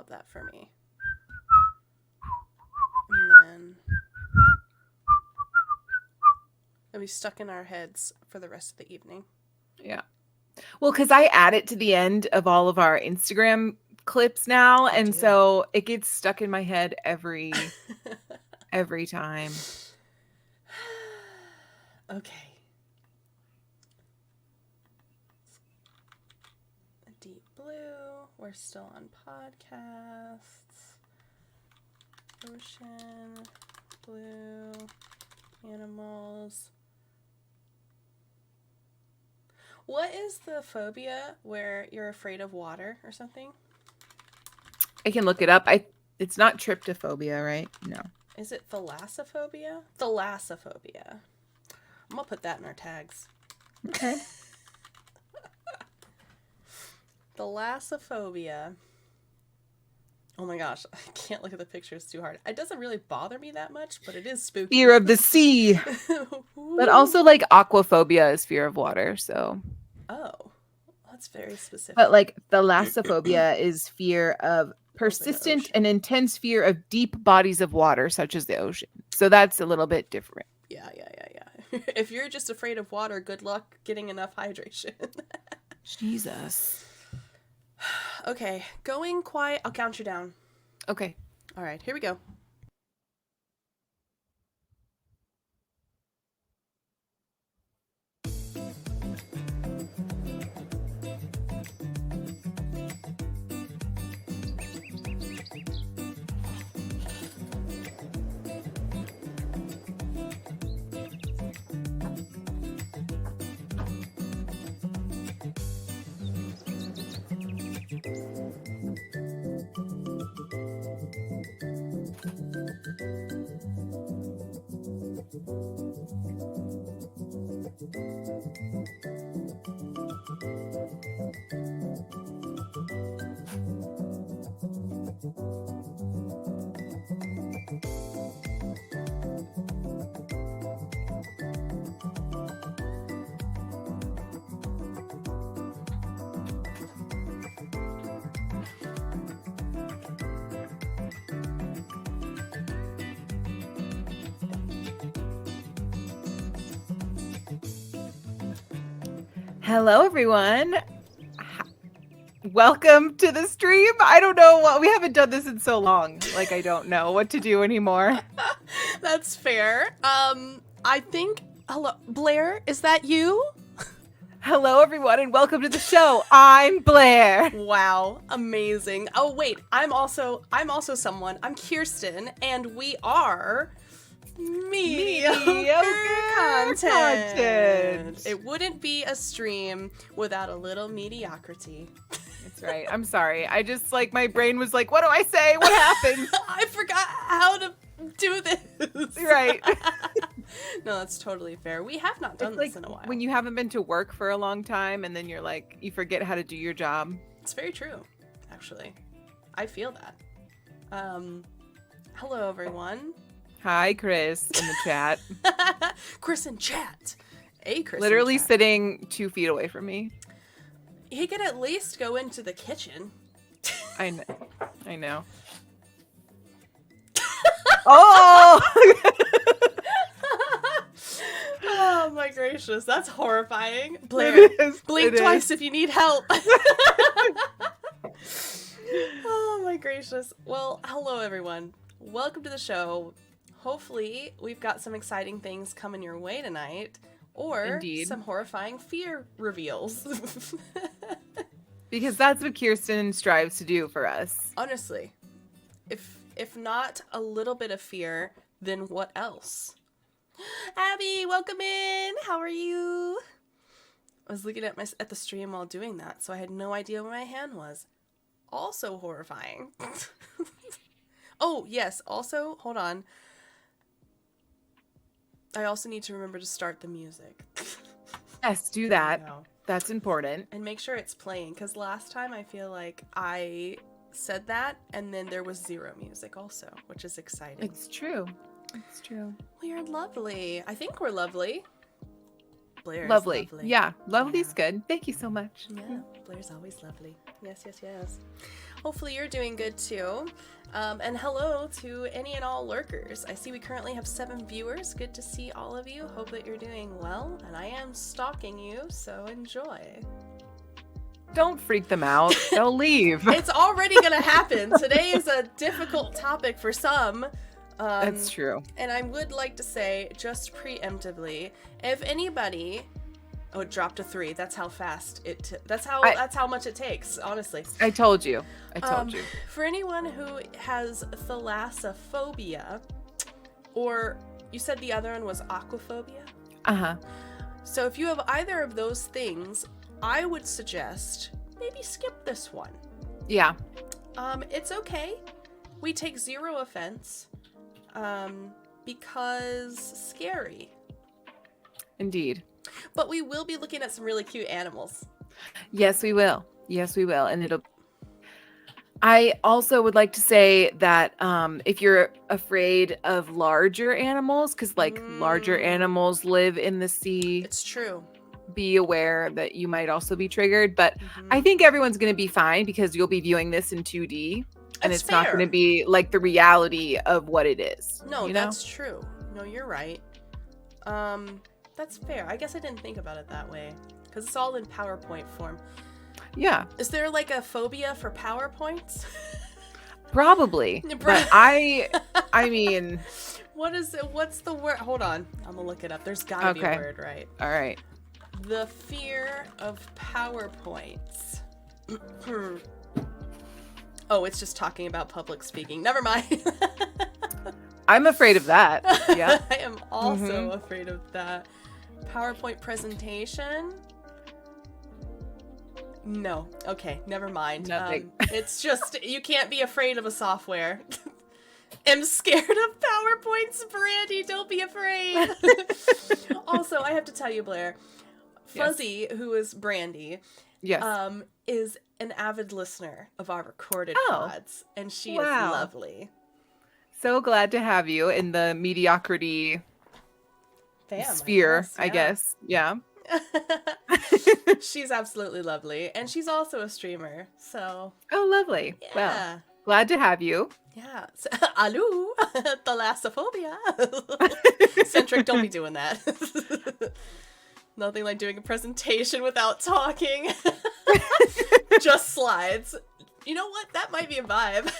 about that for me. And then it'll be stuck in our heads for the rest of the evening. Yeah. Well, because I add it to the end of all of our Instagram clips now, and so it gets stuck in my head every time. Okay. A deep blue. We're still on podcasts. Ocean, blue, animals. What is the phobia where you're afraid of water or something? I can look it up. It's not tryptophobia, right? No. Is it thalassophobia? Thalassophobia. I'm gonna put that in our tags. Okay. Thalassophobia. Oh my gosh, I can't look at the pictures too hard. It doesn't really bother me that much, but it is spooky. Fear of the sea. But also like aquaphobia is fear of water, so. Oh, that's very specific. But like thalassophobia is fear of persistent and intense fear of deep bodies of water, such as the ocean. So that's a little bit different. Yeah. If you're just afraid of water, good luck getting enough hydration. Jesus. Okay, going quiet. I'll count you down. Okay. All right, here we go. Hello, everyone. Welcome to the stream. I don't know what we haven't done this in so long. Like, I don't know what to do anymore. That's fair. I think. Hello, Blair. Is that you? Hello, everyone, and welcome to the show. I'm Blair. Wow, amazing. Oh wait, I'm also someone. I'm Kirsten, and we are mediocre content. It wouldn't be a stream without a little mediocrity. That's right. I'm sorry. I just my brain was like, what do I say? What happened? I forgot how to do this. Right. No, that's totally fair. We have not done this in a while. When you haven't been to work for a long time and then you're you forget how to do your job. It's very true, actually. I feel that. Hello, everyone. Hi, Chris, in the chat. Chris in chat. Chris literally in chat. Sitting 2 feet away from me. He could at least go into the kitchen. I know. Oh! Oh my gracious, that's horrifying. Blair, blink twice if you need help. Oh my gracious. Well, hello everyone. Welcome to the show. Hopefully, we've got some exciting things coming your way tonight. Or some horrifying fear reveals. Because that's what Kirsten strives to do for us. Honestly. If not a little bit of fear, then what else? Abby, welcome in. How are you? I was looking at the stream while doing that, so I had no idea where my hand was. Also horrifying. Oh, yes. Also, hold on. I also need to remember to start the music. Yes, do that. That's important. And make sure it's playing, because last time I feel like I said that, and then there was zero music also, which is exciting. It's true. It's true. We are lovely. I think we're lovely. Blair's lovely. Yeah, lovely's good. Thank you so much. Yeah, Blair's always lovely. Yes. Hopefully you're doing good too. And hello to any and all lurkers. I see we currently have 7 viewers. Good to see all of you. Hope that you're doing well. And I am stalking you, so enjoy. Don't freak them out. They'll leave. It's already gonna happen. Today is a difficult topic for some. That's true. And I would like to say, just preemptively, if anybody... Oh, it dropped to 3. That's how fast that's how much it takes, honestly. I told you. You. For anyone who has thalassophobia, or you said the other one was aquaphobia? Uh-huh. So if you have either of those things, I would suggest maybe skip this one. Yeah. It's okay. We take 0 offense, because scary. Indeed. But we will be looking at some really cute animals. Yes, we will. And I also would like to say that if you're afraid of larger animals, because larger animals live in the sea, It's true. be aware that you might also be triggered. But I think everyone's going to be fine because you'll be viewing this in 2D. And That's it's not fair. going to be like the reality of what it is. No, you know? that's true. No, you're right. That's fair. I guess I didn't think about it that way. Because it's all in PowerPoint form. Yeah. Is there like a phobia for PowerPoints? Probably. But I mean... What's the word? Hold on. I'm gonna look it up. There's gotta be a word, right? All right. The fear of PowerPoints. Oh, it's just talking about public speaking. Never mind. I'm afraid of that. Yeah. I am also afraid of that. PowerPoint presentation? No. Okay, never mind. Nothing. It's just, you can't be afraid of a software. I'm scared of PowerPoints, Brandy. Don't be afraid. Also, I have to tell you, Blair, Fuzzy, who is Brandy, Yes. is an avid listener of our recorded pods, and she is Wow. lovely. So glad to have you in the mediocrity Fam, sphere, I guess. Yeah. She's absolutely lovely, and she's also a streamer, so Oh, lovely. yeah. Well, glad to have you. Yeah. So, Aloo, thalassophobia. Centric, don't be doing that. Nothing like doing a presentation without talking. Just slides. You know what? That might be a vibe.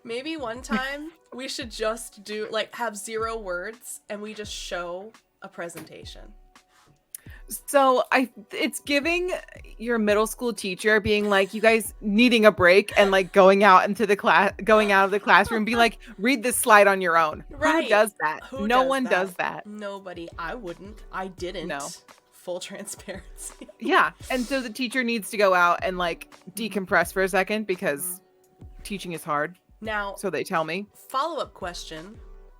Maybe one time we should just do, have 0 words and we just show a presentation. So it's giving your middle school teacher being like, you guys needing a break and going out into the class, going out of the classroom, be like, read this slide on your own. Right. Who does that? Who No does one that? does that. Nobody. I wouldn't. I didn't. No. Full transparency. Yeah. And so the teacher needs to go out and decompress for a second because teaching is hard. Now, So they tell me. follow-up question.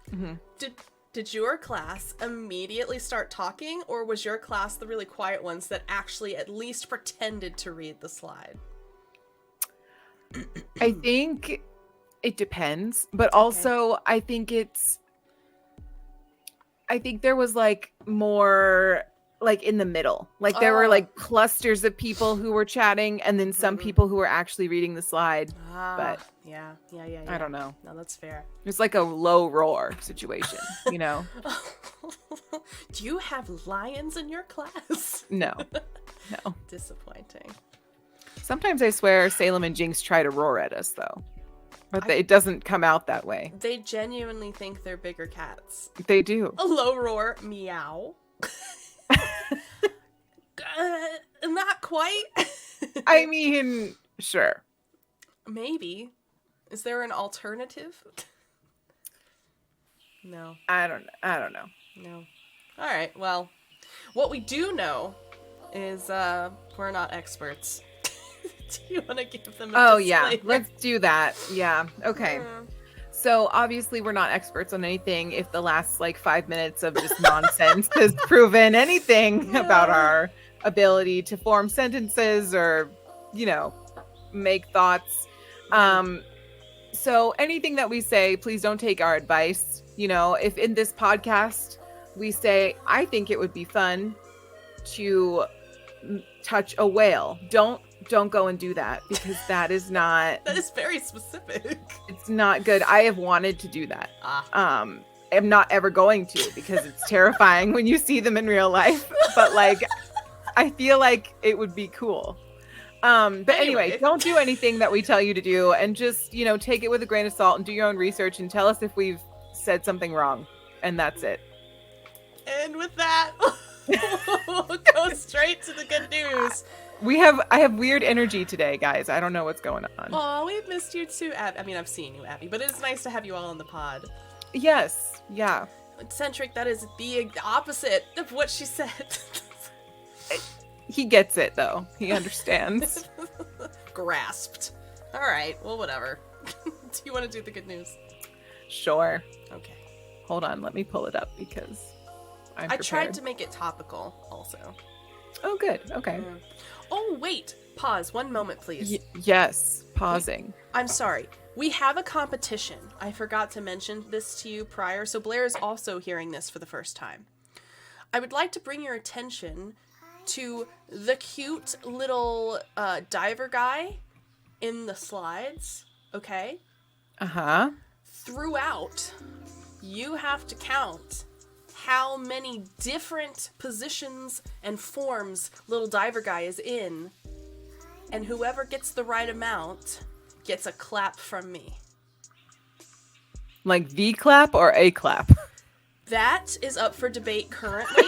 Mhm. Did your class immediately start talking, or was your class the really quiet ones that actually at least pretended to read the slide? I think it depends, but also I think there was more in the middle. There were clusters of people who were chatting and then some people who were actually reading the slide. But yeah. I don't know. No, that's fair. It's like a low roar situation, you know? Do you have lions in your class? No. Disappointing. Sometimes I swear Salem and Jinx try to roar at us though. But it doesn't come out that way. They genuinely think they're bigger cats. They do. A low roar, meow. Not quite. I mean, sure. Maybe. Is there an alternative? No. I don't know. No. All right. Well, what we do know is we're not experts. Do you want to give them a disclaimer? Let's do that. Yeah. Okay. So obviously we're not experts on anything. If the last 5 minutes of just nonsense has proven anything about our ability to form sentences or, make thoughts. So anything that we say, please don't take our advice. If in this podcast we say, I think it would be fun to touch a whale. Don't go and do that, because that is not That is very specific. it's not good. I have wanted to do that. Ah. I'm not ever going to, because it's terrifying when you see them in real life. But like, I feel like it would be cool. But anyway, don't do anything that we tell you to do, and just, you know, take it with a grain of salt and do your own research and tell us if we've said something wrong. And that's it. And with that, we'll go straight to the good news. I have weird energy today, guys. I don't know what's going on. Oh, we've missed you too, Abby. I mean, I've seen you, Abby, but it's nice to have you all on the pod. Yes. Yeah. Centric, that is the opposite of what she said. He gets it, though. He understands. Grasped. All right. Well, whatever. Do you want to do the good news? Sure. Okay. Hold on. Let me pull it up, because I'm prepared. I tried to make it topical, also. Oh, good. Okay. Oh, wait. Pause. One moment, please. Yes. Pausing. I'm sorry. We have a competition. I forgot to mention this to you prior, so Blair is also hearing this for the first time. I would like to bring your attention to the cute little diver guy in the slides, okay? Uh-huh. Throughout, you have to count how many different positions and forms little diver guy is in, and whoever gets the right amount gets a clap from me. Like the clap or a clap? That is up for debate currently.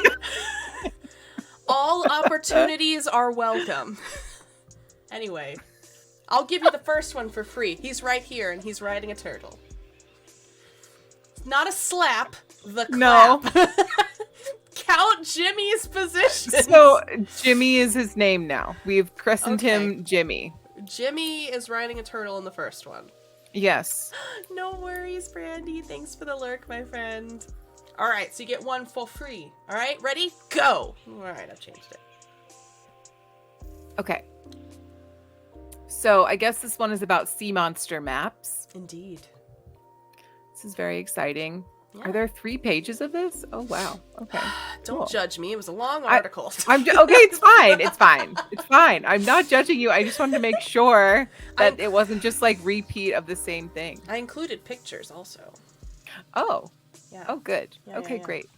All opportunities are welcome. Anyway, I'll give you the first one for free. He's right here, and he's riding a turtle. Not a slap, the clap. No. Count Jimmy's position. So Jimmy is his name now. We've christened him Jimmy. Jimmy is riding a turtle in the first one. Yes. No worries, Brandy. Thanks for the lurk, my friend. All right, so you get one for free. All right, ready? Go. All right, I've changed it. Okay. So I guess this one is about sea monster maps. Indeed. This is very exciting. Yeah. Are there 3 pages of this? Oh, wow. Okay. Don't Cool. judge me. It was a long article. Okay, it's fine. It's fine. It's fine. I'm not judging you. I just wanted to make sure that it wasn't just like repeat of the same thing. I included pictures also. Oh. Yeah. Oh, good. Yeah, okay, yeah. great.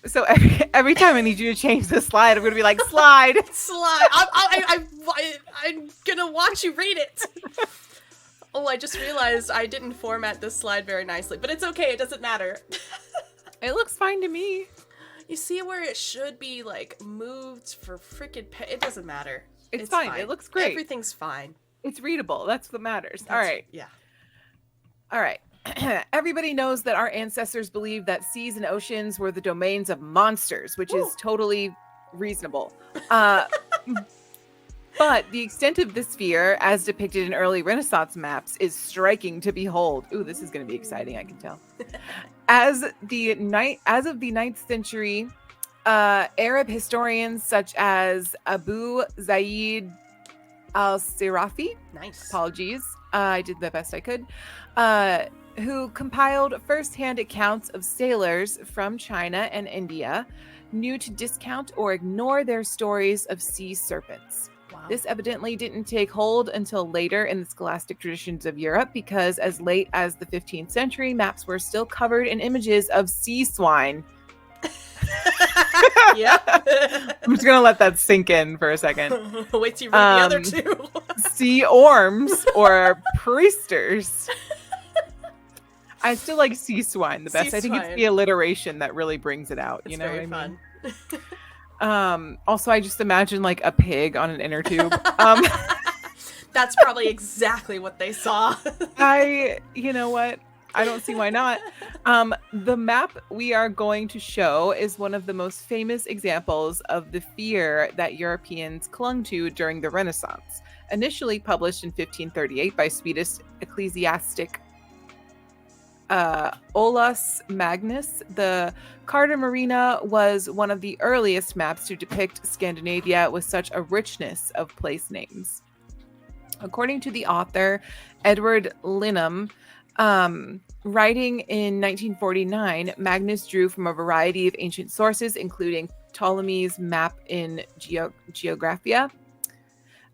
So every time I need you to change the slide, I'm going to be like, slide. Slide. I'm gonna watch you read it. Oh, I just realized I didn't format this slide very nicely, but it's okay. It doesn't matter. It looks fine to me. You see where it should be like moved for freaking it doesn't matter. It's fine. It looks great. Everything's fine. It's readable. That's what matters. All right. Yeah. All right. Everybody knows that our ancestors believed that seas and oceans were the domains of monsters, which is totally reasonable. But the extent of this fear, as depicted in early Renaissance maps, is striking to behold. Ooh, this is going to be exciting, I can tell. As of the 9th century, Arab historians such as Abu Zaid al-Sirafi, Nice. apologies, I did the best I could, who compiled first-hand accounts of sailors from China and India, knew to discount or ignore their stories of sea serpents. Wow. This evidently didn't take hold until later in the scholastic traditions of Europe, because as late as the 15th century, maps were still covered in images of sea swine. Yeah. I'm just gonna let that sink in for a second. Wait till you read the other two. Sea orms or priesters. I still like sea swine the best. Sea I think it's swine. the alliteration that really brings it out. It's You know very what I mean? fun. Also, I just imagine like a pig on an inner tube. That's probably exactly what they saw. You know what? I don't see why not. The map we are going to show is one of the most famous examples of the fear that Europeans clung to during the Renaissance. Initially published in 1538 by Swedish ecclesiastic Olaus Magnus, the Carta Marina was one of the earliest maps to depict Scandinavia with such a richness of place names. According to the author Edward Linham, writing in 1949, Magnus drew from a variety of ancient sources, including Ptolemy's map in Geographia.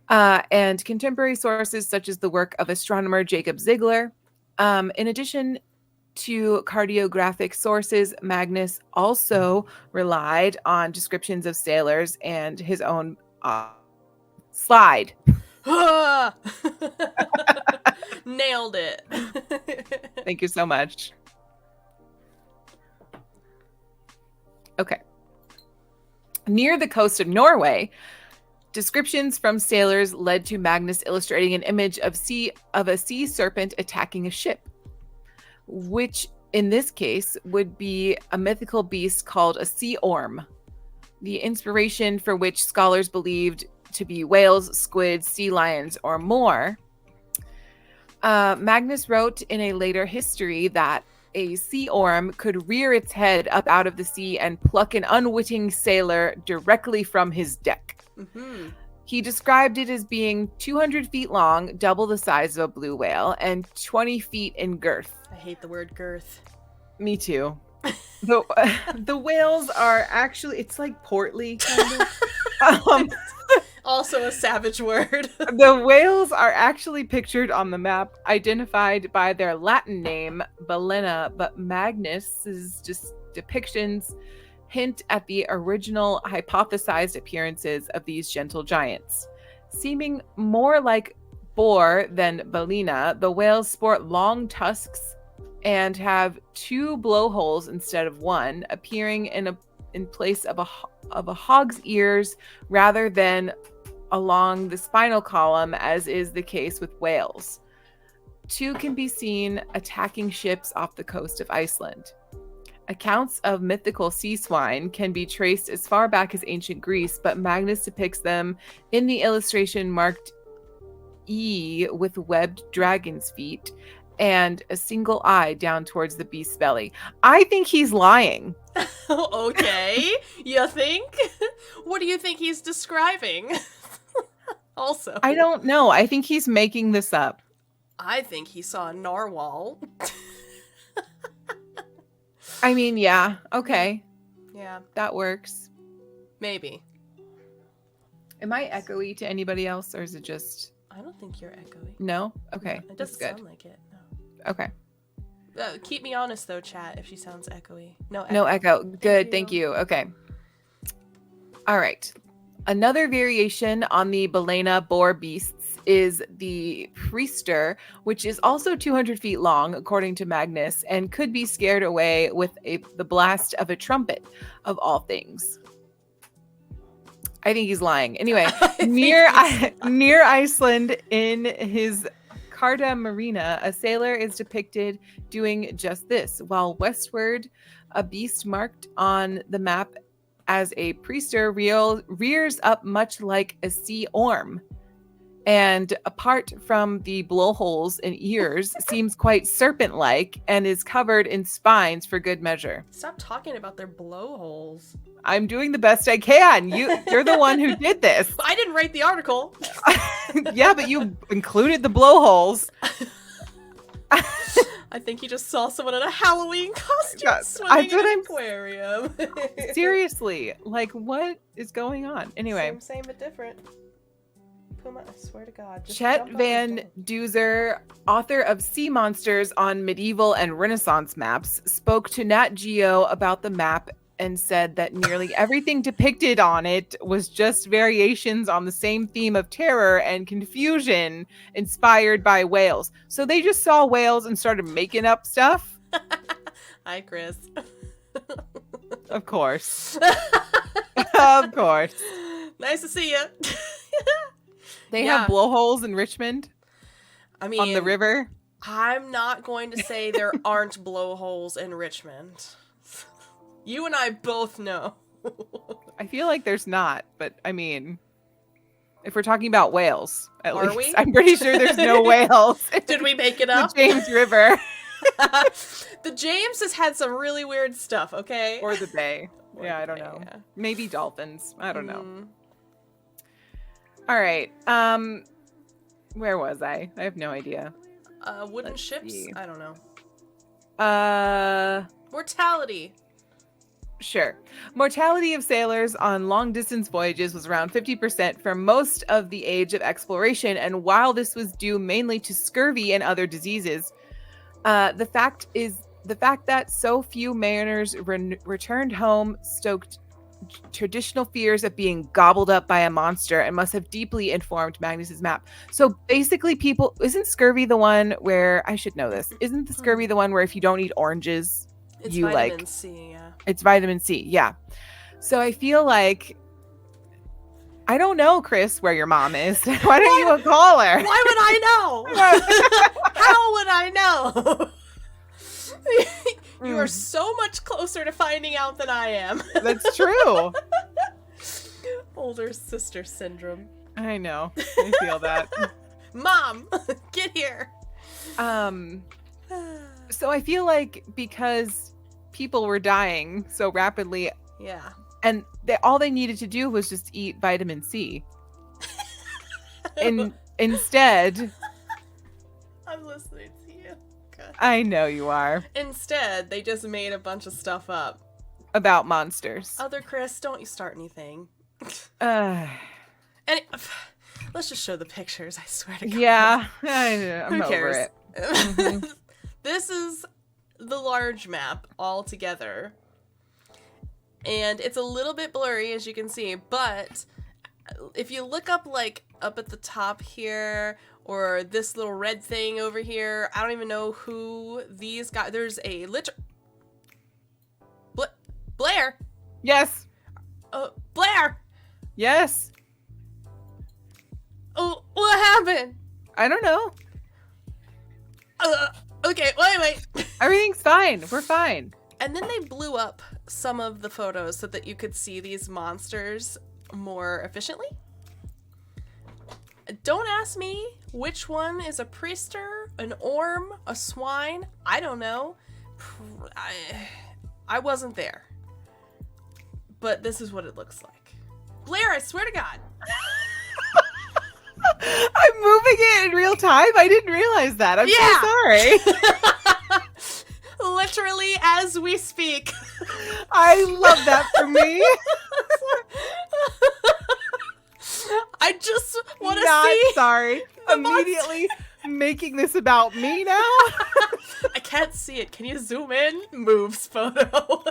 And contemporary sources such as the work of astronomer Jacob Ziegler. In addition to cartographic sources, Magnus also relied on descriptions of sailors and his own slide. Nailed it. Thank you so much. Okay. Near the coast of Norway, descriptions from sailors led to Magnus illustrating an image of a sea serpent attacking a ship, which in this case would be a mythical beast called a sea orm, the inspiration for which scholars believed to be whales, squids, sea lions, or more. Magnus wrote in a later history that a sea orm could rear its head up out of the sea and pluck an unwitting sailor directly from his deck. Mm-hmm. He described it as being 200 feet long, double the size of a blue whale, and 20 feet in girth. I hate the word girth. Me too. The whales are actually, it's like portly kind of. Also a savage word. The whales are actually pictured on the map, identified by their Latin name, Balena, but Magnus's depictions hint at the original hypothesized appearances of these gentle giants. Seeming more like boar than balena, the whales sport long tusks and have 2 blowholes instead of 1, appearing in place of a hog's ears rather than along the spinal column, as is the case with whales. 2 can be seen attacking ships off the coast of Iceland. Accounts of mythical sea swine can be traced as far back as ancient Greece, but Magnus depicts them in the illustration marked E with webbed dragon's feet and a single eye down towards the beast's belly. I think he's lying. Okay, you think? What do you think he's describing? Also, I don't know. I think he's making this up. I think he saw a narwhal. I mean, yeah, okay. Yeah, That works. maybe. Am I echoey to anybody else, or is it just... I don't think you're echoey. No? Okay, It that's doesn't good. sound like it. No. Okay. Keep me honest though, chat. If she sounds echoey, no. No echo. Good, thank you. Okay. All right. Another variation on the Balena boar beasts is the priester, which is also 200 feet long, according to Magnus, and could be scared away with the blast of a trumpet, of all things. I think he's lying. Anyway, near Iceland, in his Carta Marina, a sailor is depicted doing just this, while westward, a beast marked on the map as a priester rears up much like a sea orm, and apart from the blowholes and ears, seems quite serpent-like and is covered in spines for good measure. Stop talking about their blowholes. I'm doing the best I can. You're the one who did this. I didn't write the article. Yeah, but you included the blowholes. I think you just saw someone in a Halloween costume That's swimming in what an I'm- aquarium. Seriously, like, what is going on? Anyway. Same but different. Puma, I swear to God. just Chet jump off Van the door. Duzer, author of Sea Monsters on Medieval and Renaissance Maps, spoke to Nat Geo about the map and said that nearly everything depicted on it was just variations on the same theme of terror and confusion inspired by whales. So they just saw whales and started making up stuff? Hi, Chris. Of course. Of course. Nice to see you. They Yeah. have blowholes in Richmond I mean, on the river. I'm not going to say there aren't blowholes in Richmond. You and I both know. I feel like there's not, but I mean, if we're talking about whales, at Are least, we? I'm pretty sure there's no whales in Did we make it the up? James River The James has had some really weird stuff, okay? or the Bay. Or Yeah, the I don't Bay, know. yeah. Maybe dolphins. I don't know. Mm. All right. Where was I? I have no idea. Wooden Let's ships? see. I don't know. Mortality. Sure. Mortality of sailors on long distance voyages was around 50% for most of the age of exploration. And while this was due mainly to scurvy and other diseases, the fact that so few mariners returned home stoked traditional fears of being gobbled up by a monster and must have deeply informed Magnus's map. So basically, isn't scurvy the one where I should know this? Isn't the scurvy the one where if you don't eat oranges, It's you vitamin C, yeah. It's vitamin C, yeah. So I feel like I don't know, Chris, where your mom is. Why don't you call her? Why would I know? How would I know? You are so much closer to finding out than I am. That's true. Older sister syndrome. I know. I feel that. Mom, get here. So I feel like because people were dying so rapidly, yeah, and all they needed to do was just eat vitamin C. Instead, I'm listening to you. God. I know you are. Instead, they just made a bunch of stuff up about monsters. Other Chris, don't you start anything. Let's just show the pictures. I swear to God. Yeah, I'm over it. Mm-hmm. This is the large map all together. And it's a little bit blurry, as you can see, but if you look up, like, up at the top here, or this little red thing over here, I don't even know who these guys... There's a Blair! Yes! Blair! Yes! Oh, what happened? I don't know. Okay, wait. Everything's fine. We're fine. And then they blew up some of the photos so that you could see these monsters more efficiently. Don't ask me which one is a priester, an orm, a swine. I don't know. I wasn't there. But this is what it looks like. Blair, I swear to God. I'm moving it in real time? I didn't realize that. I'm so sorry. Literally as we speak. I love that for me. I just want to see. Sorry. Immediately making this about me now. I can't see it. Can you zoom in? Moves photo.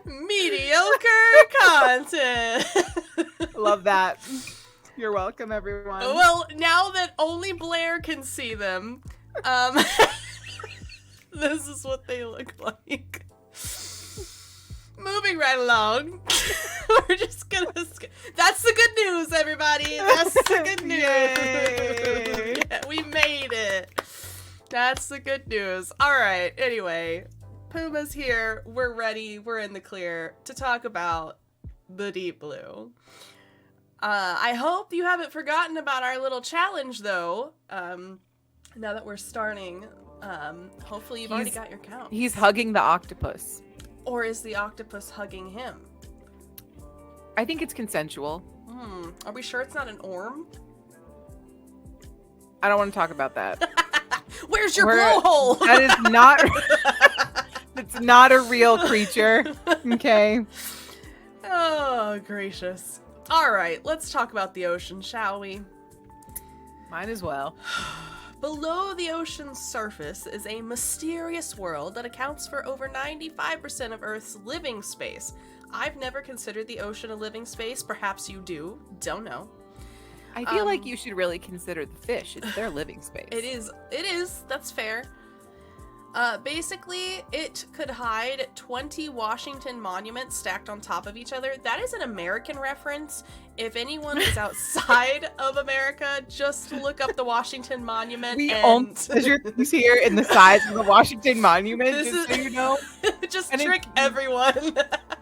Mediocre content. Love that. You're welcome, everyone. Well, now that only Blair can see them, this is what they look like. Moving right along. We're just gonna that's the good news, everybody. That's the good news. Yeah, we made it. That's the good news. Alright, anyway. Puma's here. We're ready. We're in the clear to talk about the Deep Blue. I hope you haven't forgotten about our little challenge, though. Now that we're starting, hopefully you've already got your count. He's hugging the octopus. Or is the octopus hugging him? I think it's consensual. Are we sure it's not an orm? I don't want to talk about that. Where's your blowhole? That is not... It's not a real creature. Okay. Oh, gracious. All right, let's talk about the ocean, shall we? Might as well. Below the ocean's surface is a mysterious world that accounts for over 95% of Earth's living space. I've never considered the ocean a living space. Perhaps you do. Don't know. I feel like you should really consider the fish. It's their living space. It is. That's fair. Basically, it could hide 20 Washington monuments stacked on top of each other. That is an American reference. If anyone is outside of America, just look up the Washington Monument. We own measure things here in the size of the Washington Monument, so you know. Just trick everyone.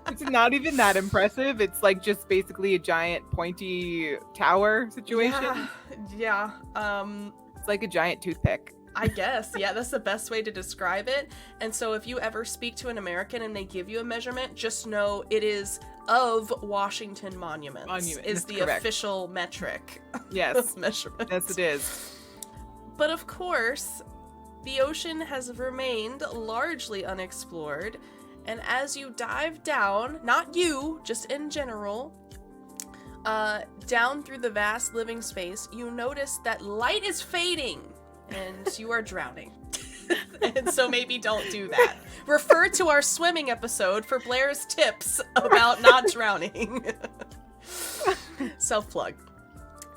It's not even that impressive. It's like just basically a giant pointy tower situation. Yeah. It's like a giant toothpick. I guess. Yeah, that's the best way to describe it. And so if you ever speak to an American and they give you a measurement, just know it is of Washington monuments. Is the correct official metric. Yes. Measurement. Yes, it is. But of course, the ocean has remained largely unexplored, and as you dive down, not you, just in general, down through the vast living space, you notice that light is fading, and you are drowning. And so maybe don't do that. Refer to our swimming episode for Blair's tips about not drowning. Self-plug.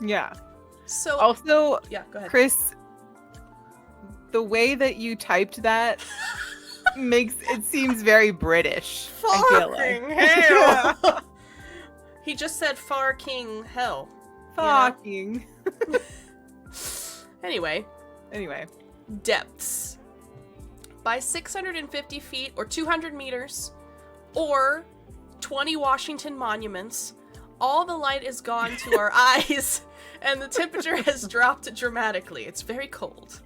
Yeah. So Also, yeah, go ahead. Chris, the way that you typed that makes it seems very British. I feel Fucking like. hell. He just said far king hell. Fucking. Anyway, depths. By 650 feet or 200 meters or 20 Washington monuments, all the light is gone to our eyes and the temperature has dropped dramatically. It's very cold.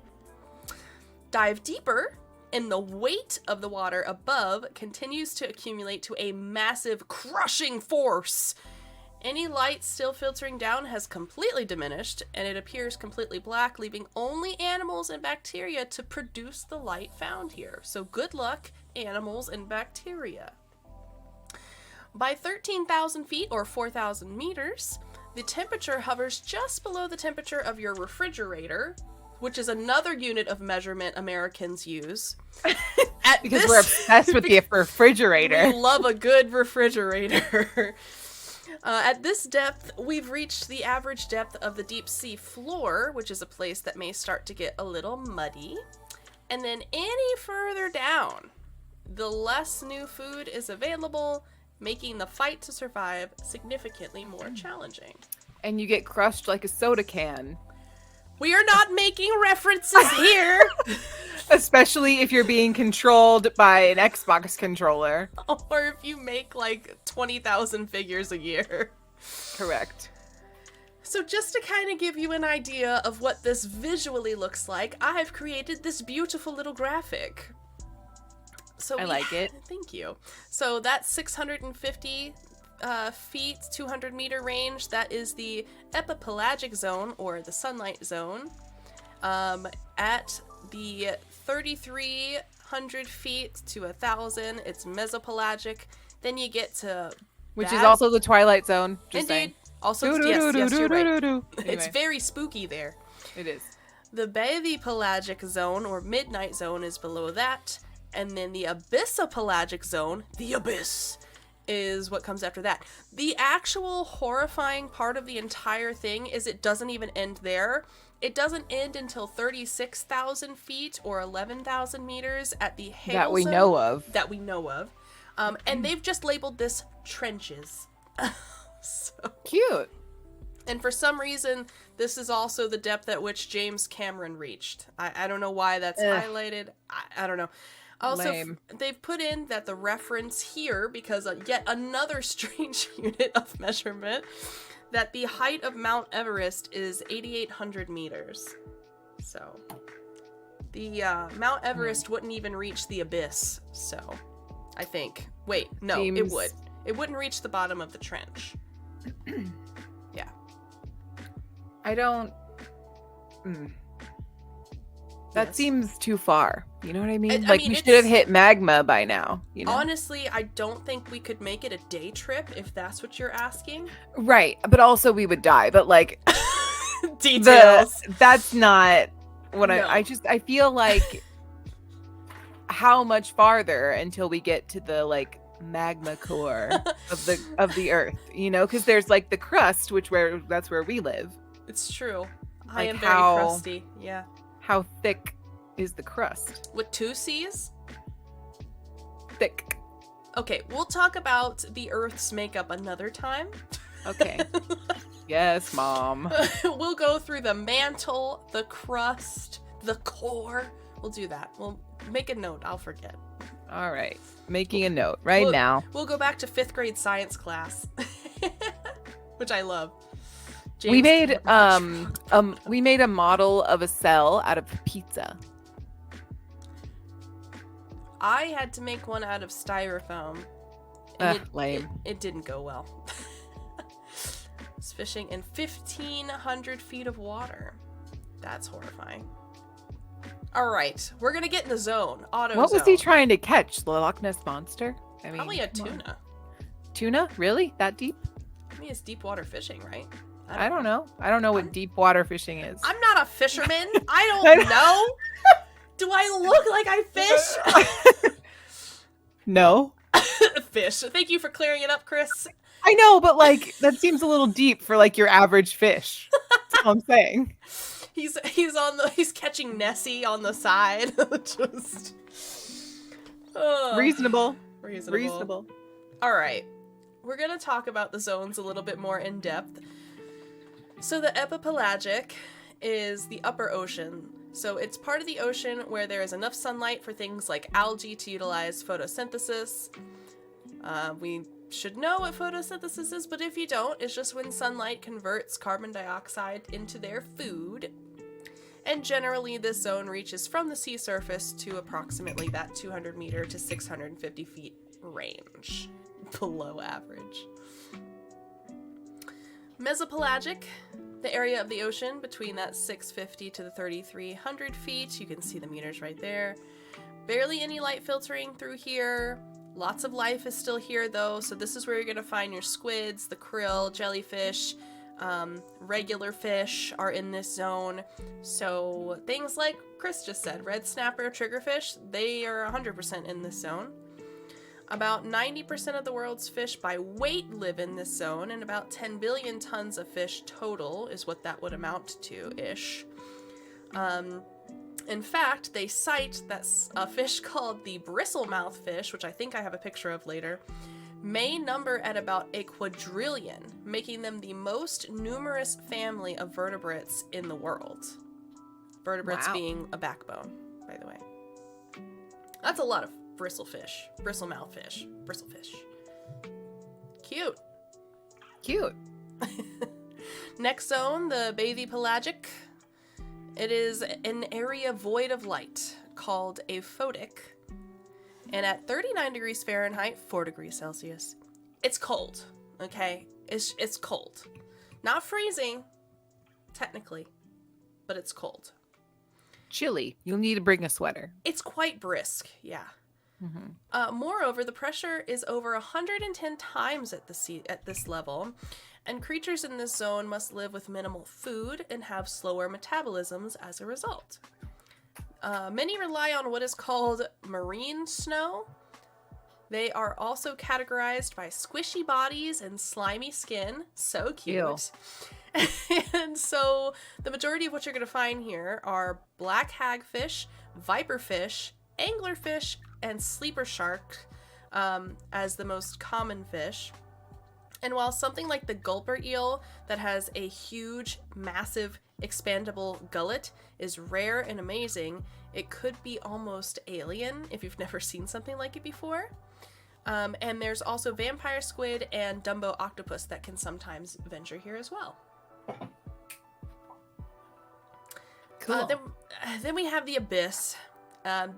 Dive deeper, and the weight of the water above continues to accumulate to a massive crushing force. Any light still filtering down has completely diminished, and it appears completely black, leaving only animals and bacteria to produce the light found here. So good luck, animals and bacteria. By 13,000 feet or 4,000 meters, the temperature hovers just below the temperature of your refrigerator, which is another unit of measurement Americans use. Because we're obsessed with the refrigerator. We love a good refrigerator. At this depth, we've reached the average depth of the deep sea floor, which is a place that may start to get a little muddy. And then any further down, the less new food is available, making the fight to survive significantly more challenging. And you get crushed like a soda can. We are not making references here! Especially if you're being controlled by an Xbox controller. Or if you make like 20,000 figures a year. Correct. So just to kind of give you an idea of what this visually looks like, I've created this beautiful little graphic. So I like it. Thank you. So that's 650 feet, 200 meter range. That is the epipelagic zone, or the sunlight zone. At the 3,300 feet to 1,000, it's mesopelagic. Then you get to Which is also the Twilight Zone. Just Indeed. saying. Also, yes, you're right. Anyway, It's very spooky there. it is. The bathypelagic zone, or midnight zone, is below that. And then the abyssopelagic zone, the abyss, is what comes after that. The actual horrifying part of the entire thing is it doesn't even end there. It doesn't end until 36,000 feet or 11,000 meters at the hail That we zone. know of. That we know of. And they've just labeled this trenches. So, Cute. and for some reason, this is also the depth at which James Cameron reached. I don't know why that's highlighted. I don't know. Also, Lame. they've put in that the reference here, because yet another strange unit of measurement, that the height of Mount Everest is 8,800 meters. So, the Mount Everest wouldn't even reach the abyss, so, I think. Wait, no, it would. It wouldn't reach the bottom of the trench. Yeah. I don't... That seems too far. You know what I mean? We should have hit magma by now. You know? Honestly, I don't think we could make it a day trip, if that's what you're asking. Right, but also we would die. But like, details. That's not what No. I feel like how much farther until we get to the like magma core of the earth, you know, because there's like the crust, that's where we live. It's true. I Like am very crusty. Yeah. How thick is the crust? With 2 C's? Thick. Okay, we'll talk about the Earth's makeup another time. Okay. Yes, Mom. We'll go through the mantle, the crust, the core. We'll do that. We'll make a note. I'll forget. All right. Making a note right now. We'll go back to 5th grade science class, which I love. We made we made a model of a cell out of pizza. I had to make one out of styrofoam. Lame. It didn't go well. It's fishing in 1,500 feet of water. That's horrifying. All right, we're gonna get in the zone. Auto What zone. was he trying to catch? The Loch Ness monster? I mean, Probably a come on. tuna. Tuna? Really? That deep? I mean, it's deep water fishing, right? I don't know. I don't know what deep water fishing is. I'm not a fisherman. I don't know. Do I look like I fish? No. Fish. Thank you for clearing it up, Chris. I know, but like that seems a little deep for like your average fish. That's all I'm saying. He's catching Nessie on the side. Just Reasonable. Reasonable. All right. We're going to talk about the zones a little bit more in depth. So the epipelagic is the upper ocean. So it's part of the ocean where there is enough sunlight for things like algae to utilize photosynthesis. We should know what photosynthesis is, but if you don't, it's just when sunlight converts carbon dioxide into their food. And generally, this zone reaches from the sea surface to approximately that 200 meter to 650 feet range, below average. Mesopelagic, the area of the ocean between that 650 to the 3,300 feet. You can see the meters right there. Barely any light filtering through here. Lots of life is still here though, so this is where you're going to find your squids, the krill, jellyfish, regular fish are in this zone. So things like Chris just said, red snapper, triggerfish, they are 100% in this zone. About 90% of the world's fish by weight live in this zone, and about 10 billion tons of fish total is what that would amount to, ish. In fact, they cite that a fish called the bristlemouth fish, which I think I have a picture of later, may number at about a quadrillion, making them the most numerous family of vertebrates in the world. Vertebrates being a backbone, by the way. That's a lot of bristlefish, bristlemouth fish, bristlefish. Cute. Next zone, the bathypelagic. It is an area void of light called aphotic, and at 39 degrees Fahrenheit, 4 degrees Celsius, it's cold, okay? It's cold. Not freezing, technically, but it's cold. Chilly. You'll need to bring a sweater. It's quite brisk, yeah. Mm-hmm. Moreover, the pressure is over 110 times at this level, and creatures in this zone must live with minimal food and have slower metabolisms as a result. Many rely on what is called marine snow. They are also categorized by squishy bodies and slimy skin. So cute. And so the majority of what you're going to find here are black hagfish, viperfish, anglerfish, and sleeper shark as the most common fish. And while something like the gulper eel that has a huge, massive, expandable gullet is rare and amazing, it could be almost alien if you've never seen something like it before. And there's also vampire squid and Dumbo octopus that can sometimes venture here as well. Cool. Then we have the abyss.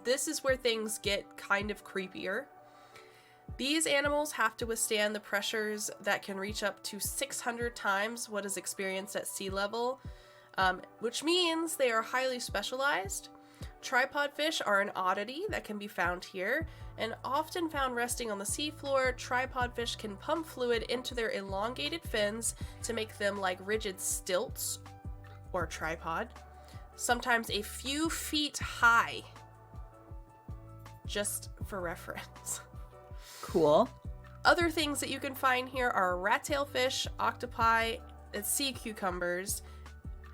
This is where things get kind of creepier. These animals have to withstand the pressures that can reach up to 600 times what is experienced at sea level, which means they are highly specialized. Tripod fish are an oddity that can be found here, and often found resting on the seafloor. Tripod fish can pump fluid into their elongated fins to make them like rigid stilts or tripod, sometimes a few feet high, just for reference. Cool. Other things that you can find here are rat-tail fish, octopi, and sea cucumbers,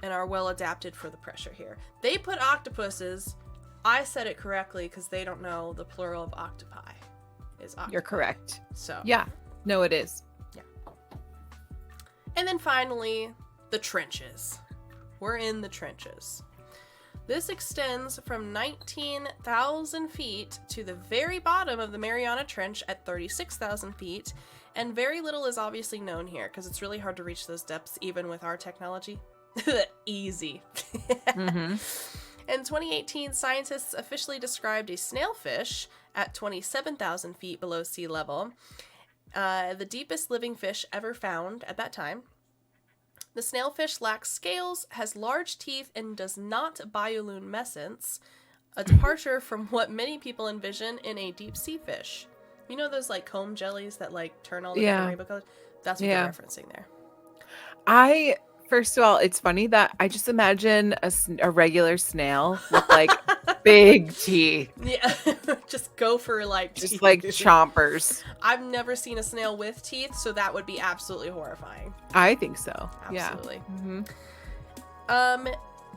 and are well adapted for the pressure here. They put octopuses. I said it correctly because they don't know the plural of octopi is octopi. You're correct. So yeah, no, it is. Yeah. And then finally, the trenches. We're in the trenches. This extends from 19,000 feet to the very bottom of the Mariana Trench at 36,000 feet, and very little is obviously known here because it's really hard to reach those depths even with our technology. Easy. Mm-hmm. In 2018, scientists officially described a snailfish at 27,000 feet below sea level, the deepest living fish ever found at that time. The snailfish lacks scales, has large teeth, and does not bioluminescence. a departure from what many people envision in a deep sea fish. You know those like comb jellies that like turn all the different rainbow colors? That's what they're referencing there. First of all, it's funny that I just imagine a regular snail with like big teeth. Yeah, just go for like just teeth. like chompers. I've never seen a snail with teeth, so that would be absolutely horrifying. I think so. Absolutely. Yeah. Mm-hmm.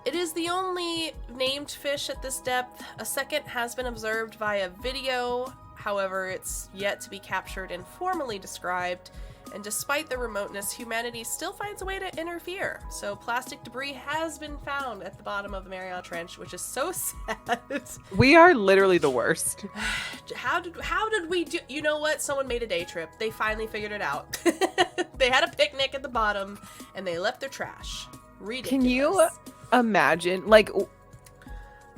It is the only named fish at this depth. A second has been observed via video. However, it's yet to be captured and formally described. And despite the remoteness, humanity still finds a way to interfere. So plastic debris has been found at the bottom of the Mariana Trench, which is so sad. We are literally the worst. How did we do? You know what? Someone made a day trip. They finally figured it out. They had a picnic at the bottom, and they left their trash. Ridiculous. Can you imagine, like,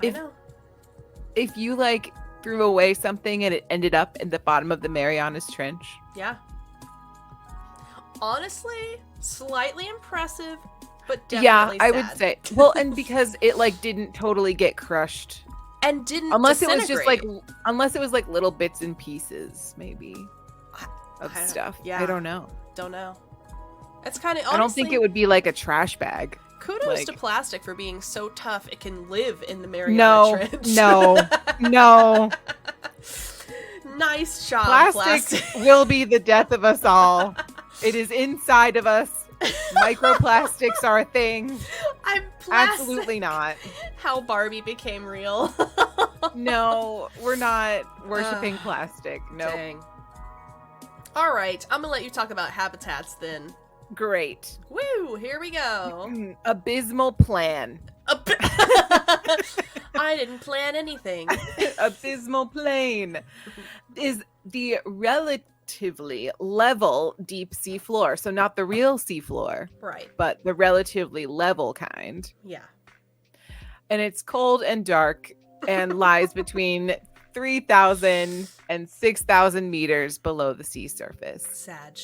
if you like threw away something and it ended up in the bottom of the Marianas Trench? Yeah. Honestly, slightly impressive, but definitely sad. I would say. Well, and because it like didn't totally get crushed. And didn't unless it was just like little bits and pieces, maybe, of stuff. Yeah. I don't know. Don't know. It's kind of, I don't think it would be like a trash bag. Kudos to plastic for being so tough it can live in the Mariana Trench. No. Nice job, plastic will be the death of us all. It is inside of us. Microplastics are a thing. I'm plastic. Absolutely not. How Barbie became real. No, we're not worshiping plastic. No. Dang. All right, I'm gonna let you talk about habitats then. Great. Woo, here we go. Abysmal plan. I didn't plan anything. Abysmal plain is the relatively level deep sea floor. So not the real sea floor. Right. But the relatively level kind. Yeah. And it's cold and dark and lies between 3,000 and 6,000 meters below the sea surface. Sag.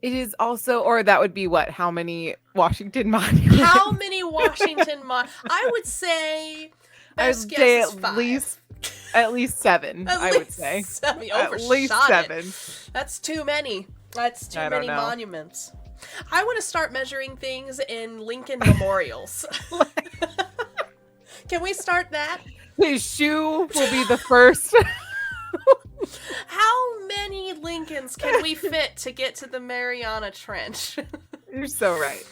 It is also, or that would be what? How many Washington Monuments? How many Washington Monuments? I would say best guess is 5. At least 7, I would say. 7. At least 7. That's too many. That's too many monuments. I want to start measuring things in Lincoln memorials. Can we start that? His shoe will be the first. How many Lincolns can we fit to get to the Mariana Trench? You're so right.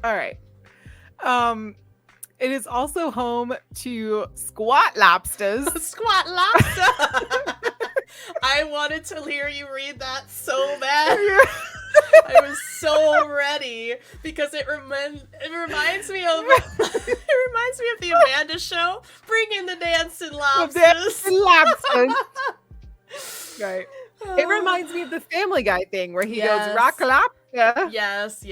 All right. It is also home to squat lobsters. Squat lobster. I wanted to hear you read that so bad. I was so ready because it reminds me of the Amanda Show. Bring in the dancing lobsters. Right. It reminds me of the Family Guy thing where he goes rock lobster. Yes.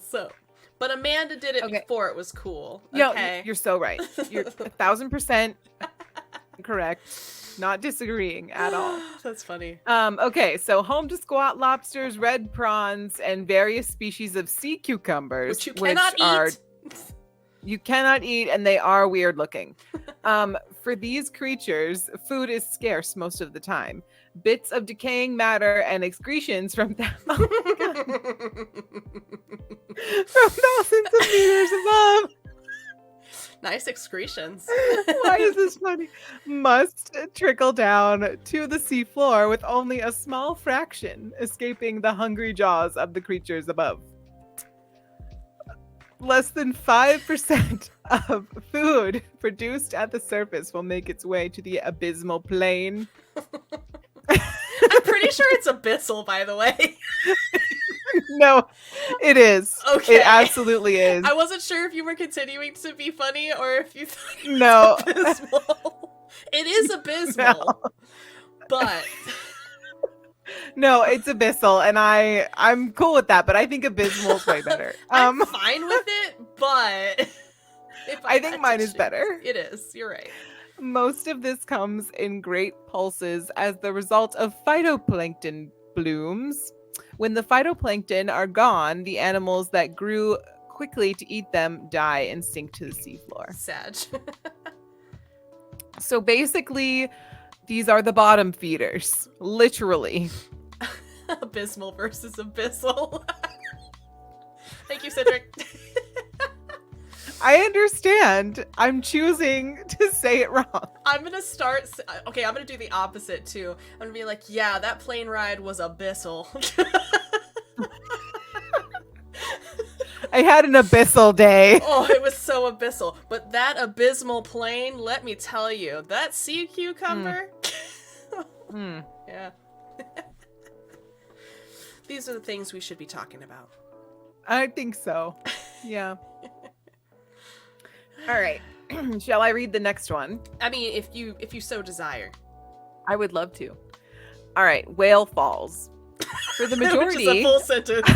So, but Amanda did it before it was cool. No, you're so right. You're 1,000% correct. Not disagreeing at all. That's funny. Okay, so home to squat lobsters, red prawns, and various species of sea cucumbers, which you cannot eat. You cannot eat, and they are weird looking. For these creatures, food is scarce most of the time. Bits of decaying matter and excretions from from thousands of meters above. Nice excretions. Why is this funny? Must trickle down to the seafloor with only a small fraction escaping the hungry jaws of the creatures above. Less than 5% of food produced at the surface will make its way to the abysmal plain. I'm pretty sure it's abyssal, by the way. No, it is. Okay. It absolutely is. I wasn't sure if you were continuing to be funny or if you thought it was abysmal. It is abysmal. No. But no, it's abyssal, and I'm cool with that, but I think abysmal is way better. I'm fine with it, but I think mine is better. It is. You're right. Most of this comes in great pulses as the result of phytoplankton blooms. When the phytoplankton are gone, the animals that grew quickly to eat them die and sink to the seafloor. Sad. So basically, these are the bottom feeders, literally. Abysmal versus abyssal. Thank you, Cedric. I understand. I'm choosing to say it wrong. I'm gonna start. Okay, I'm gonna do the opposite too. I'm gonna be like, yeah, that plane ride was abyssal. I had an abyssal day. Oh, it was so abyssal. But that abysmal plane, let me tell you, that sea cucumber. Yeah. These are the things we should be talking about. I think so. Yeah. All right. Shall I read the next one? I mean, if you so desire. I would love to. All right. Whale falls. For the majority Which is a full sentence.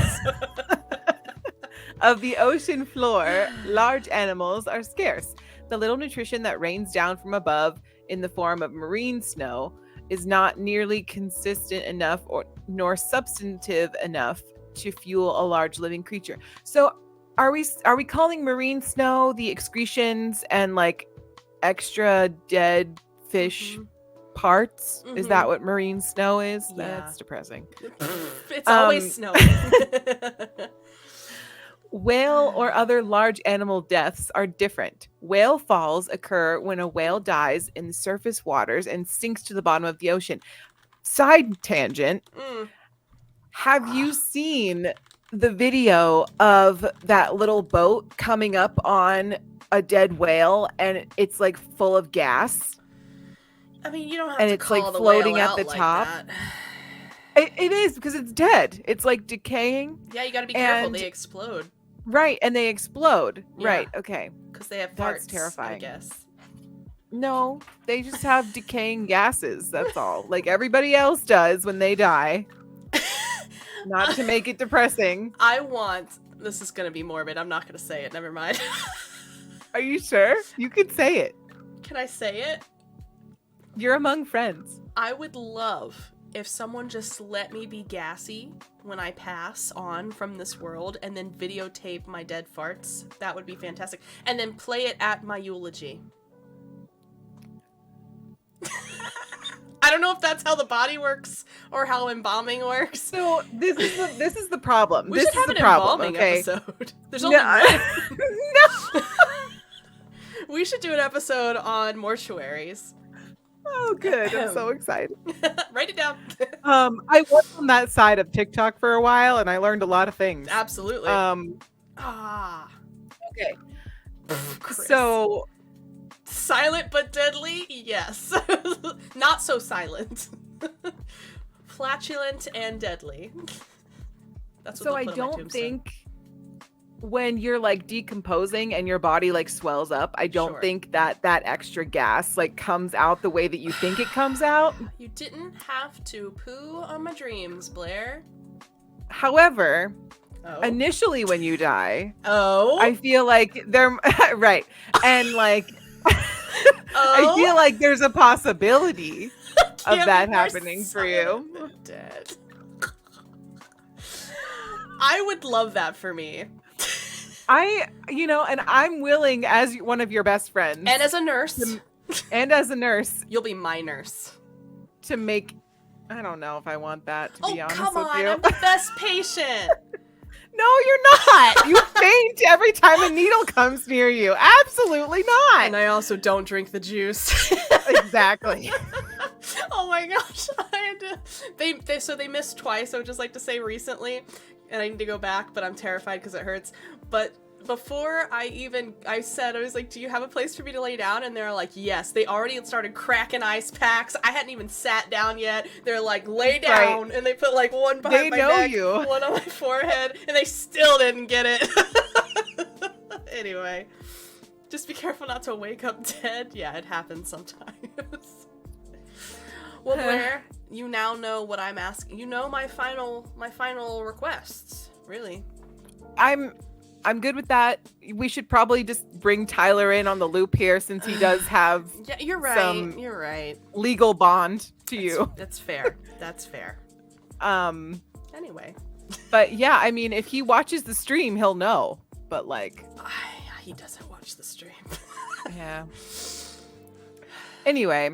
of the ocean floor, large animals are scarce. The little nutrition that rains down from above in the form of marine snow is not nearly consistent enough nor substantive enough to fuel a large living creature. So are we calling marine snow the excretions and like extra dead fish parts? Is that what marine snow is? Yeah. That's depressing. It's always snowing. Whale or other large animal deaths are different. Whale falls occur when a whale dies in the surface waters and sinks to the bottom of the ocean. Side tangent. Have you seen the video of that little boat coming up on a dead whale and it's like full of gas? I mean, you don't have and to it's call like the floating whale at out the like top. that. It is because it's dead. It's like decaying. Yeah, you got to be careful. And- They explode. Right, and they explode. Yeah. Right, okay. Because they have farts, That's terrifying. I guess. No, they just have decaying gases. That's all. Like everybody else does when they die. Not to make it depressing. This is going to be morbid. I'm not going to say it. Never mind. Are you sure? You could say it. Can I say it? You're among friends. I would love if someone just let me be gassy when I pass on from this world and then videotape my dead farts. That would be fantastic. And then play it at my eulogy. I don't know if that's how the body works or how embalming works. So this is the problem. We this should have is an the problem, embalming okay? episode. There's only No. one. No. We should do an episode on mortuaries. Oh, good. I'm so excited. Write it down. I was on that side of TikTok for a while and I learned a lot of things. Absolutely. Okay. Chris. So Silent but deadly? Yes. Not so silent. Flatulent and deadly. That's what so they'll I put on my don't tombstone. think when you're like decomposing and your body like swells up, I don't Sure. think that extra gas like comes out the way that you think it comes out. You didn't have to poo on my dreams, Blair. However, Oh. initially when you die, Oh. I feel like they're right. And like I feel like there's a possibility of Can't that be more happening for you. silent than dead. I would love that for me. And I'm willing as one of your best friends And as a nurse, and as a nurse you'll be my nurse. to make, I don't know if I want that, to be honest come with on, you. I'm the best patient. No, you're not. You faint every time a needle comes near you. Absolutely not. And I also don't drink the juice. Exactly. Oh my gosh. I had to, they missed twice, I would just like to say recently. And I need to go back, but I'm terrified because it hurts. But before I said, I was like, do you have a place for me to lay down? And they're like, yes. They already started cracking ice packs. I hadn't even sat down yet. They're like, lay down. Right. And they put like one behind my neck, one on my forehead, and they still didn't get it. Anyway, just be careful not to wake up dead. Yeah, it happens sometimes. Well, Blair, you now know what I'm asking. You know my final requests, really. I'm good with that. We should probably just bring Tyler in on the loop here since he does have yeah, you're right. some you're right. legal bond to you. That's fair. That's fair. Anyway. But yeah, I mean, if he watches the stream, he'll know. But like he doesn't watch the stream. Yeah. Anyway,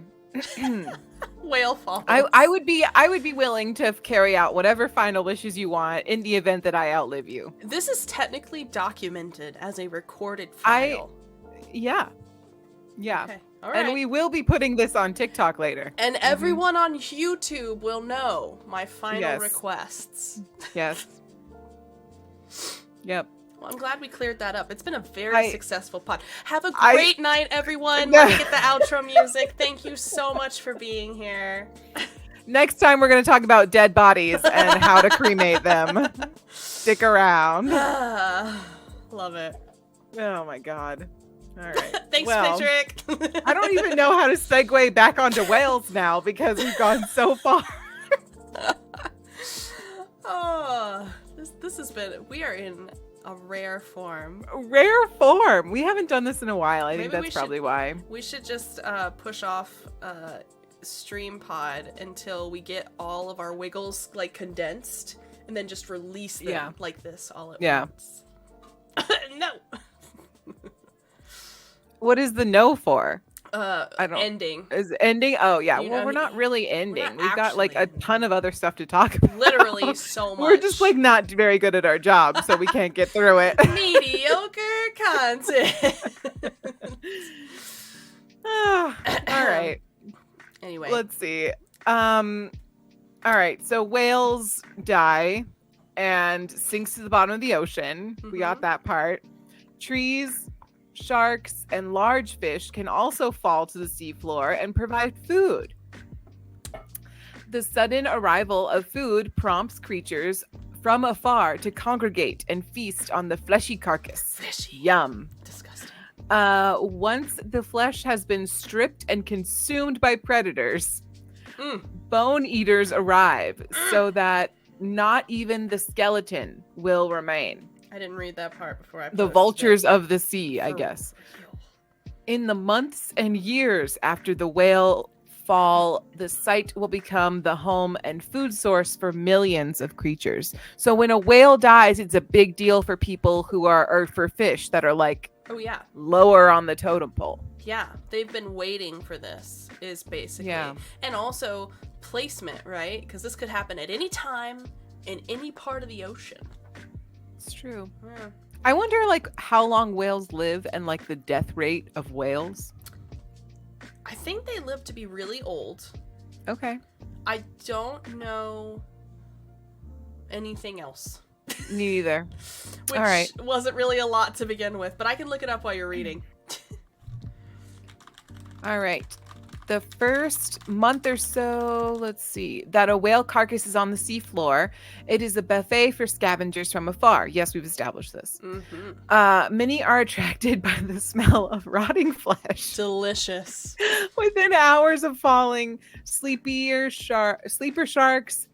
Whale falls. I would be willing to carry out whatever final wishes you want in the event that I outlive you. This is technically documented as a recorded I- file. Yeah. Okay. All right. And we will be putting this on TikTok later. And everyone on YouTube will know my final Yes. requests. Yes. Yep. Well, I'm glad we cleared that up. It's been a very successful pod. Have a I- great night, everyone. Let me get the outro music. Thank you so much for being here. Next time we're going to talk about dead bodies and how to cremate them. Stick around. Love it. Oh my god. All right. Thanks, Well, Patrick. I don't even know how to segue back onto whales now because we've gone so far. Oh, this has been. We are in a rare form. Rare form. We haven't done this in a while. I think Maybe we that's probably why. We should just push off Stream Pod until we get all of our wiggles like condensed, and then just release them like this all at once. No. What is the no for? I don't. Ending. Is ending? Oh yeah. You Well, know, we're not really ending. not We've got like a actually ton of other stuff to talk about. Literally so much. We're just like not very good at our job, so we can't get through it. mediocre content. All right. Anyway, Let's see. All right. So whales die and sinks to the bottom of the ocean. We got that part. Trees, sharks, and large fish can also fall to the seafloor and provide food. The sudden arrival of food prompts creatures from afar to congregate and feast on the fleshy carcass. Fishy. Yum. Disgusting. Once the flesh has been stripped and consumed by predators, Mm. bone eaters arrive so that not even the skeleton will remain. I didn't read that part before I The posted vultures it. of the sea, I For guess. real. In the months and years after the whale fall, the site will become the home and food source for millions of creatures. So when a whale dies, it's a big deal for people who are, or for fish that are like Oh yeah. lower on the totem pole. Yeah, they've been waiting for this, is basically. Yeah. And also placement, right? Because this could happen at any time in any part of the ocean. It's true. Yeah. I wonder like how long whales live and like the death rate of whales. I think they live to be really old. Okay. I don't know anything else. Me either. Which All right. wasn't really a lot to begin with, but I can look it up while you're reading. All right. The first month or so, let's see, that a whale carcass is on the seafloor, it is a buffet for scavengers from afar. Yes, we've established this. Many are attracted by the smell of rotting flesh. Delicious. Within hours of falling, sleeper sharks,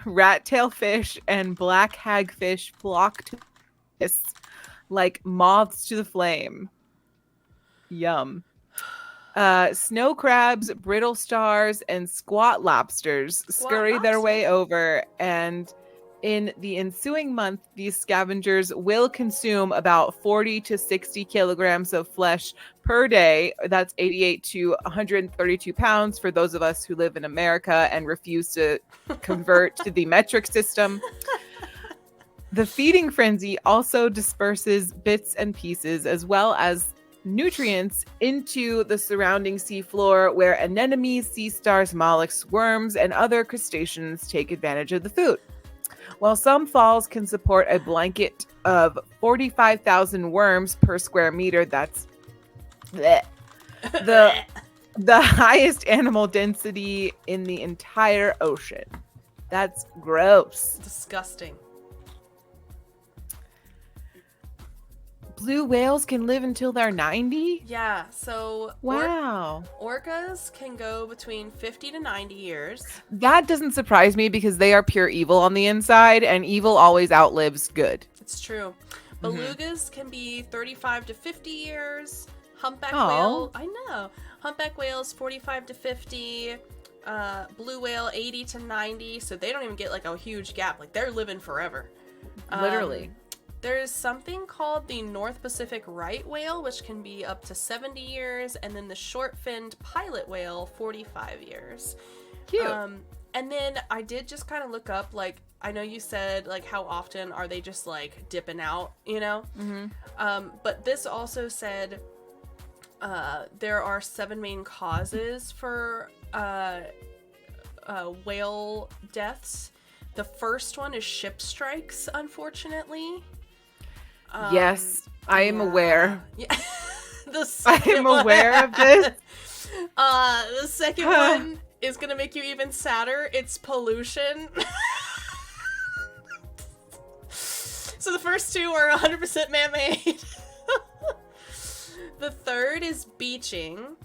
rat-tail fish, and black hagfish flock to this like moths to the flame. Yum. Snow crabs, brittle stars, and squat lobsters scurry their way over, and in the ensuing month, these scavengers will consume about 40 to 60 kilograms of flesh per day. That's 88 to 132 pounds for those of us who live in America and refuse to convert to the metric system. The feeding frenzy also disperses bits and pieces as well as nutrients into the surrounding seafloor, where anemones, sea stars, mollusks, worms, and other crustaceans take advantage of the food. While some falls can support a blanket of 45,000 worms per square meter, that's bleh. The highest animal density in the entire ocean. That's gross. Disgusting. Blue whales can live until they're 90? Yeah, so Wow. orcas can go between 50 to 90 years. That doesn't surprise me because they are pure evil on the inside, and evil always outlives good. It's true. Belugas can be 35 to 50 years. Humpback Aw. whale, I know. Humpback whales 45 to 50. Blue whale 80 to 90. So they don't even get like a huge gap. Like they're living forever. Literally. There's something called the North Pacific right whale, which can be up to 70 years, and then the short-finned pilot whale, 45 years. Cute. And then I did just kind of look up, like, I know you said, like, how often are they just, like, dipping out, you know? Mm-hmm. But this also said there are 7 main causes for whale deaths. The first one is ship strikes, unfortunately. Yes, I am aware. Yeah. I am aware of this. The second one is gonna make you even sadder. It's pollution. So the first 2 are 100% man-made. The third is beaching.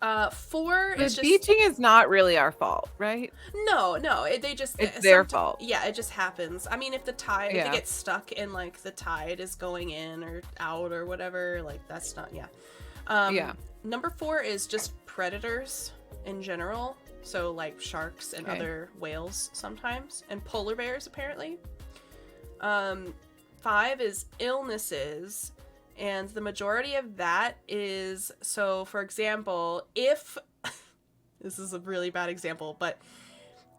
4 is just... Beaching is not really our fault, right? No, they just... It's their fault. Yeah, it just happens. I mean, if the tide... Yeah. If they get stuck in, like, the tide is going in or out or whatever, like, that's not... Yeah. Yeah. Number 4 is just predators in general. So, like, sharks and other whales sometimes. And polar bears, apparently. 5 is illnesses. And the majority of that is, so for example, if, this is a really bad example, but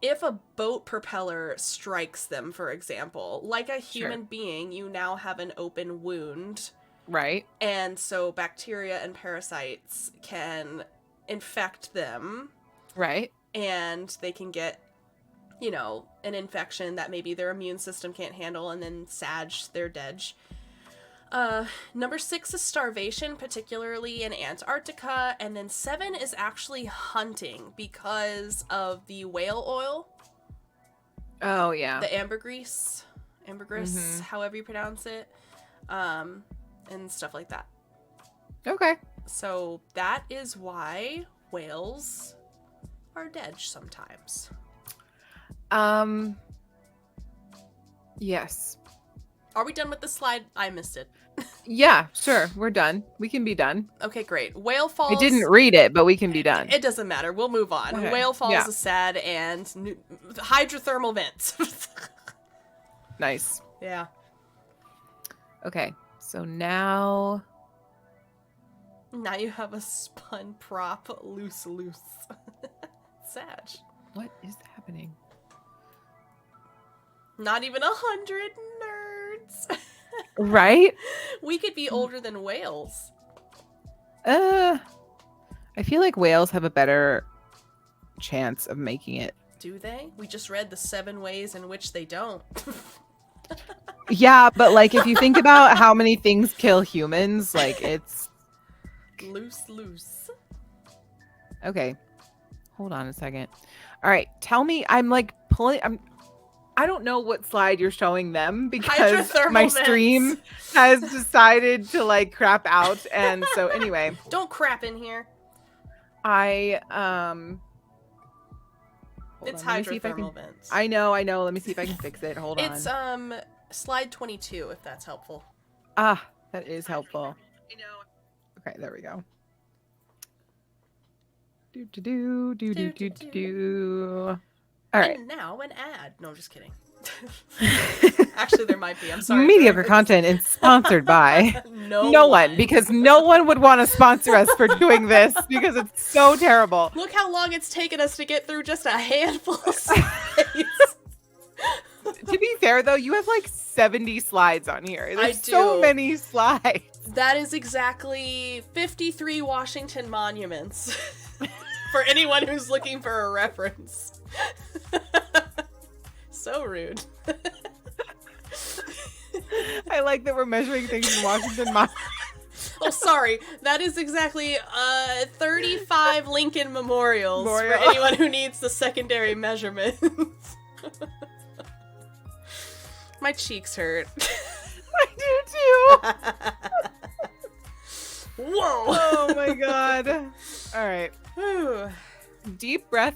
if a boat propeller strikes them, for example, like a human being, you now have an open wound. Right. And so bacteria and parasites can infect them. Right. And they can get, you know, an infection that maybe their immune system can't handle, and then they're dead. Number 6 is starvation, particularly in Antarctica, and then 7 is actually hunting because of the whale oil. Oh, yeah. The ambergris, however you pronounce it, and stuff like that. Okay. So that is why whales are dead sometimes. Yes. Are we done with the slide? I missed it. Yeah, sure. We're done. We can be done. Okay, great. Whale falls. I didn't read it, but we can be done. It doesn't matter. We'll move on. Okay. Whale falls is sad, and hydrothermal vents. Nice. Yeah. Okay, so now you have a spun prop loose. Sad. What is happening? Not even 100 nerds. Right? We could be older than whales. I feel like whales have a better chance of making it. Do they? We just read the 7 ways in which they don't. Yeah, but like if you think about how many things kill humans, like it's loose. Okay. Hold on a second. All right, tell me. I'm like pulling. I don't know what slide you're showing them because my stream has decided to like crap out, and so anyway. Don't crap in here. It's hydrothermal vents. I know. Let me see if I can fix it. Hold on. It's slide 22, if that's helpful. Ah, that is helpful. I know. Okay, there we go. Do. All right. And now an ad. No, just kidding. Actually, there might be. I'm sorry. Mediocre content is sponsored by no one, because no one would want to sponsor us for doing this because it's so terrible. Look how long it's taken us to get through just a handful of slides. To be fair, though, you have like 70 slides on here. There's I do. So many slides. That is exactly 53 Washington monuments. For anyone who's looking for a reference. So rude. I like that we're measuring things in Washington. Oh, sorry. That is exactly 35 Lincoln Memorials for anyone who needs the secondary measurement. My cheeks hurt. I do too. Whoa. Oh my god. All right. Deep breath.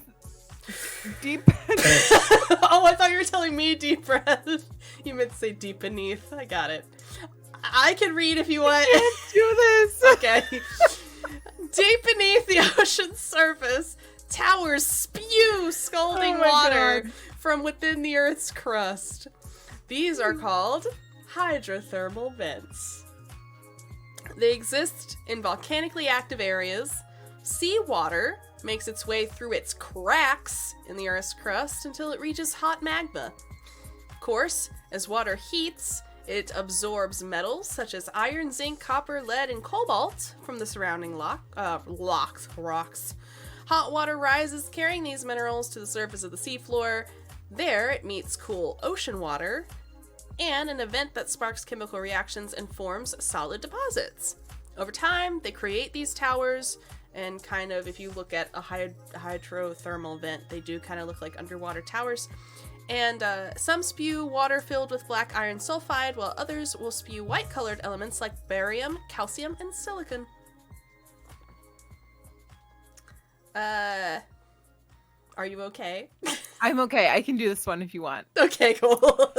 Oh, I thought you were telling me deep breath. You meant to say deep beneath. I got it. I can read if you want. I can't do this. Okay. Deep beneath the ocean's surface, towers spew scalding water from within the Earth's crust. These are called hydrothermal vents. They exist in volcanically active areas. Seawater makes its way through its cracks in the Earth's crust until it reaches hot magma. Of course, as water heats, it absorbs metals such as iron, zinc, copper, lead, and cobalt from the surrounding rocks. Hot water rises, carrying these minerals to the surface of the seafloor. There, it meets cool ocean water and an event that sparks chemical reactions and forms solid deposits. Over time, they create these towers, and kind of, if you look at a hydrothermal vent, they do kind of look like underwater towers. And some spew water filled with black iron sulfide, while others will spew white-colored elements like barium, calcium, and silicon. Are you okay? I'm okay. I can do this one if you want. Okay, cool.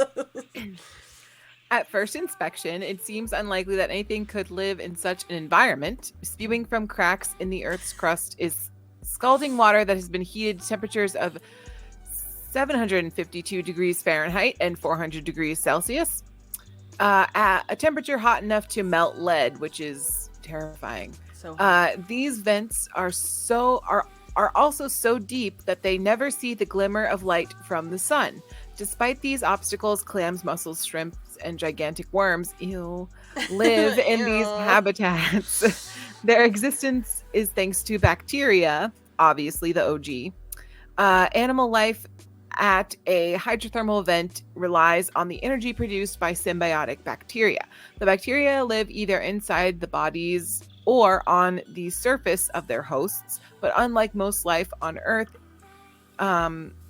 At first inspection, it seems unlikely that anything could live in such an environment. Spewing from cracks in the Earth's crust is scalding water that has been heated to temperatures of 752 degrees Fahrenheit and 400 degrees Celsius, at a temperature hot enough to melt lead, which is terrifying. So these vents are also so deep that they never see the glimmer of light from the sun. Despite these obstacles, clams, mussels, shrimps, and gigantic worms live in these habitats. Their existence is thanks to bacteria, obviously the OG. Animal life at a hydrothermal vent relies on the energy produced by symbiotic bacteria. The bacteria live either inside the bodies or on the surface of their hosts, but unlike most life on Earth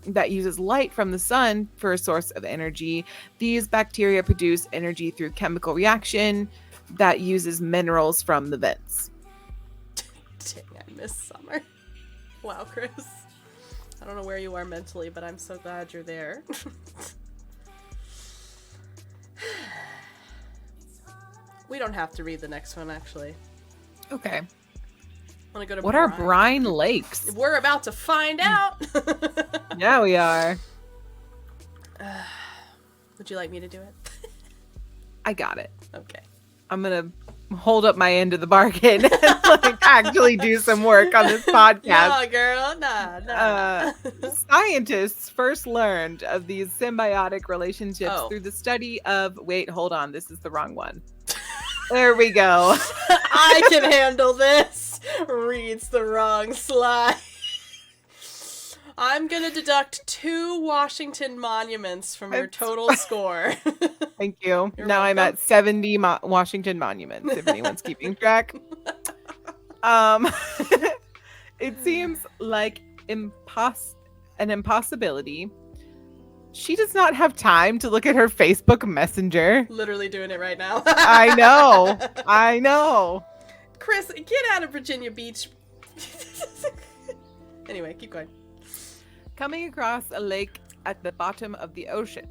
that uses light from the sun for a source of energy, these bacteria produce energy through chemical reaction that uses minerals from the vents. Dang, I miss summer. Wow, Chris. I don't know where you are mentally, but I'm so glad you're there. We don't have to read the next one, actually. Okay. Want to go to what are brine lakes? We're about to find out. Yeah, we are. Would you like me to do it? I got it. Okay. I'm gonna hold up my end of the bargain and like actually do some work on this podcast. No, girl, nah. Scientists first learned of these symbiotic relationships through the study of. Wait, hold on. This is the wrong one. There we go. I can handle this. Reads the wrong slide. I'm gonna deduct 2 Washington monuments from your total score. Thank you. You're now welcome. I'm at 70 Washington monuments, if anyone's keeping track. It seems like an impossibility. She does not have time to look at her Facebook Messenger. Literally doing it right now. I know. Chris, get out of Virginia Beach. Anyway, keep going. Coming across a lake at the bottom of the ocean.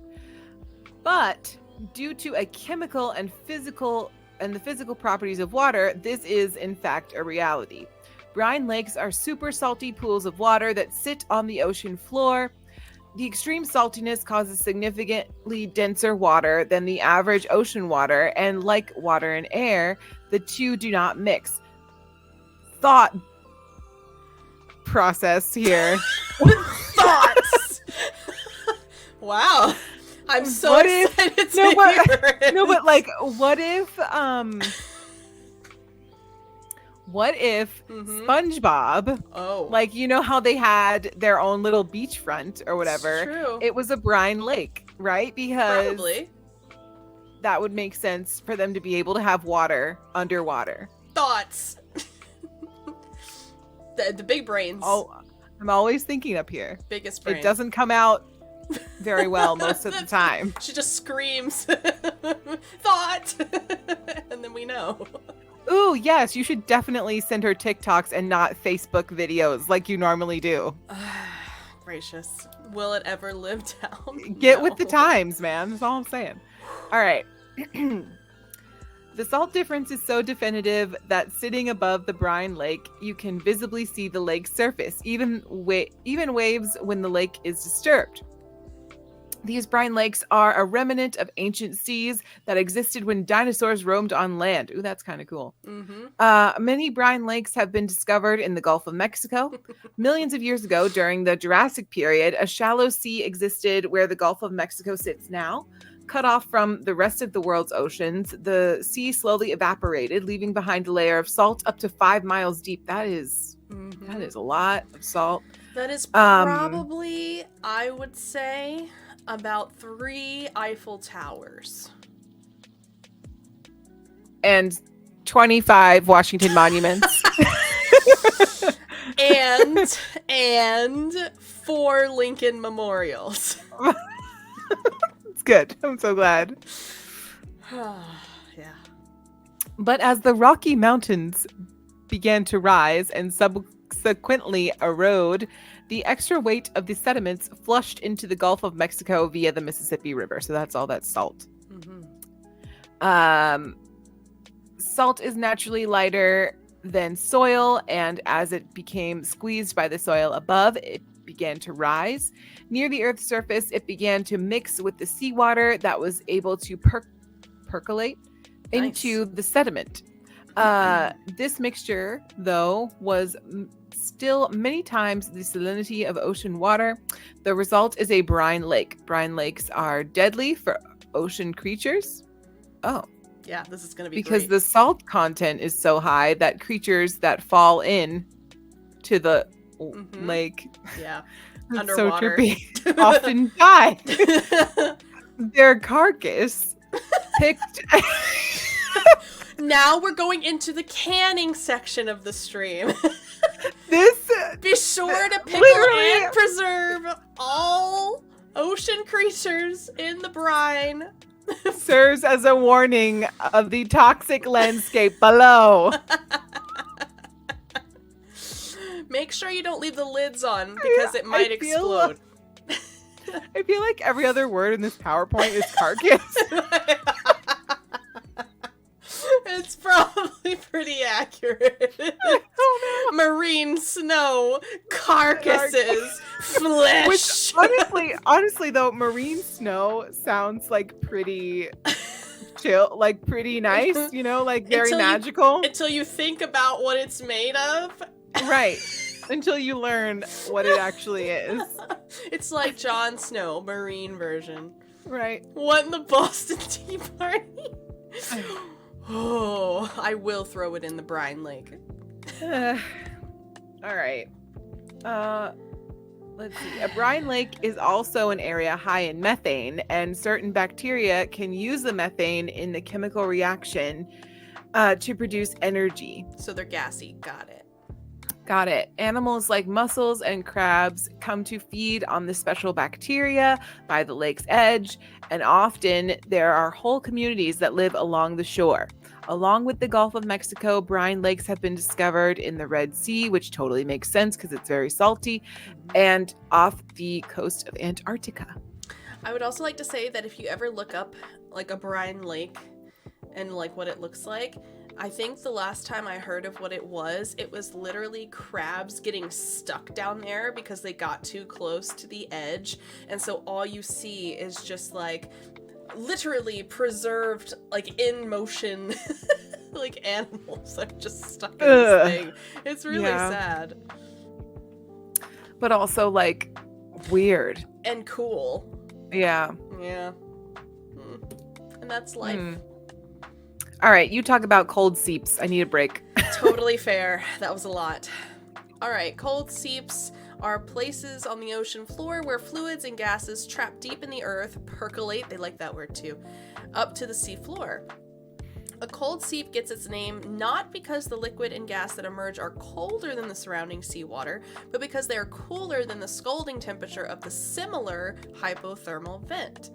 But due to a chemical and the physical properties of water, this is in fact a reality. Brine lakes are super salty pools of water that sit on the ocean floor. The extreme saltiness causes significantly denser water than the average ocean water, and like water and air, the two do not mix. Thought process here. Thoughts. Wow. I'm so excited to hear it. No, but like, what if SpongeBob, like, you know how they had their own little beachfront or whatever? True. It was a brine lake, right? Because Probably. that would make sense for them to be able to have water underwater. Thoughts. The big brains. Oh, I'm always thinking up here. Biggest brain. It doesn't come out very well most of the time. She just screams. Thought. And then we know. Ooh, yes, you should definitely send her TikToks and not Facebook videos like you normally do. Gracious. Will it ever live down? Get No. with the times, man. That's all I'm saying. All right. The salt difference is so definitive that sitting above the brine lake, you can visibly see the lake's surface, even waves when the lake is disturbed. These brine lakes are a remnant of ancient seas that existed when dinosaurs roamed on land. Ooh, that's kind of cool. Many brine lakes have been discovered in the Gulf of Mexico. Millions of years ago, during the Jurassic period, a shallow sea existed where the Gulf of Mexico sits now. Cut off from the rest of the world's oceans, the sea slowly evaporated, leaving behind a layer of salt up to 5 miles deep. That is a lot of salt. That is probably, I would say, about 3 Eiffel Towers. And 25 Washington monuments. and 4 Lincoln memorials. It's good. I'm so glad. Yeah. But as the Rocky Mountains began to rise and subsequently erode, the extra weight of the sediments flushed into the Gulf of Mexico via the Mississippi River. So that's all that salt. Salt is naturally lighter than soil, and as it became squeezed by the soil above, it began to rise. Near the Earth's surface, it began to mix with the seawater that was able to percolate into the sediment. This mixture, though, was still many times the salinity of ocean water. The result is a brine lake. Brine lakes are deadly for ocean creatures. Oh. Yeah, this is going to be because great. The salt content is so high that creatures that fall in to the lake, underwater, so trippy, often die. Their carcass picked. Now we're going into the canning section of the stream. Be sure to pickle and preserve all ocean creatures in the brine. Serves as a warning of the toxic landscape below. Make sure you don't leave the lids on because it might explode. I feel like every other word in this PowerPoint is carcass. It's probably pretty accurate. Marine snow, carcasses, flesh. Which honestly though, marine snow sounds like pretty chill, like pretty nice, you know, like very magical. Until you think about what it's made of. Right. Until you learn what it actually is. It's like Jon Snow, marine version. Right. What in the Boston Tea Party? Oh, I will throw it in the brine lake. All right. Let's see. A brine lake is also an area high in methane, and certain bacteria can use the methane in the chemical reaction to produce energy. So they're gassy. Got it. Animals like mussels and crabs come to feed on the special bacteria by the lake's edge, and often there are whole communities that live along the shore. Along with the Gulf of Mexico, brine lakes have been discovered in the Red Sea, which totally makes sense because it's very salty, and off the coast of Antarctica. I would also like to say that if you ever look up like a brine lake and like what it looks like, I think the last time I heard of what it was literally crabs getting stuck down there because they got too close to the edge. And so all you see is just like literally preserved, like in motion, like animals that are just stuck in this thing. It's really sad. But also like weird. And cool. Yeah. Yeah. And that's life. All right, you talk about cold seeps. I need a break. Totally fair. That was a lot. All right, cold seeps are places on the ocean floor where fluids and gases trapped deep in the earth percolate, they like that word too, up to the sea floor. A cold seep gets its name not because the liquid and gas that emerge are colder than the surrounding seawater, but because they are cooler than the scalding temperature of the similar hypothermal vent.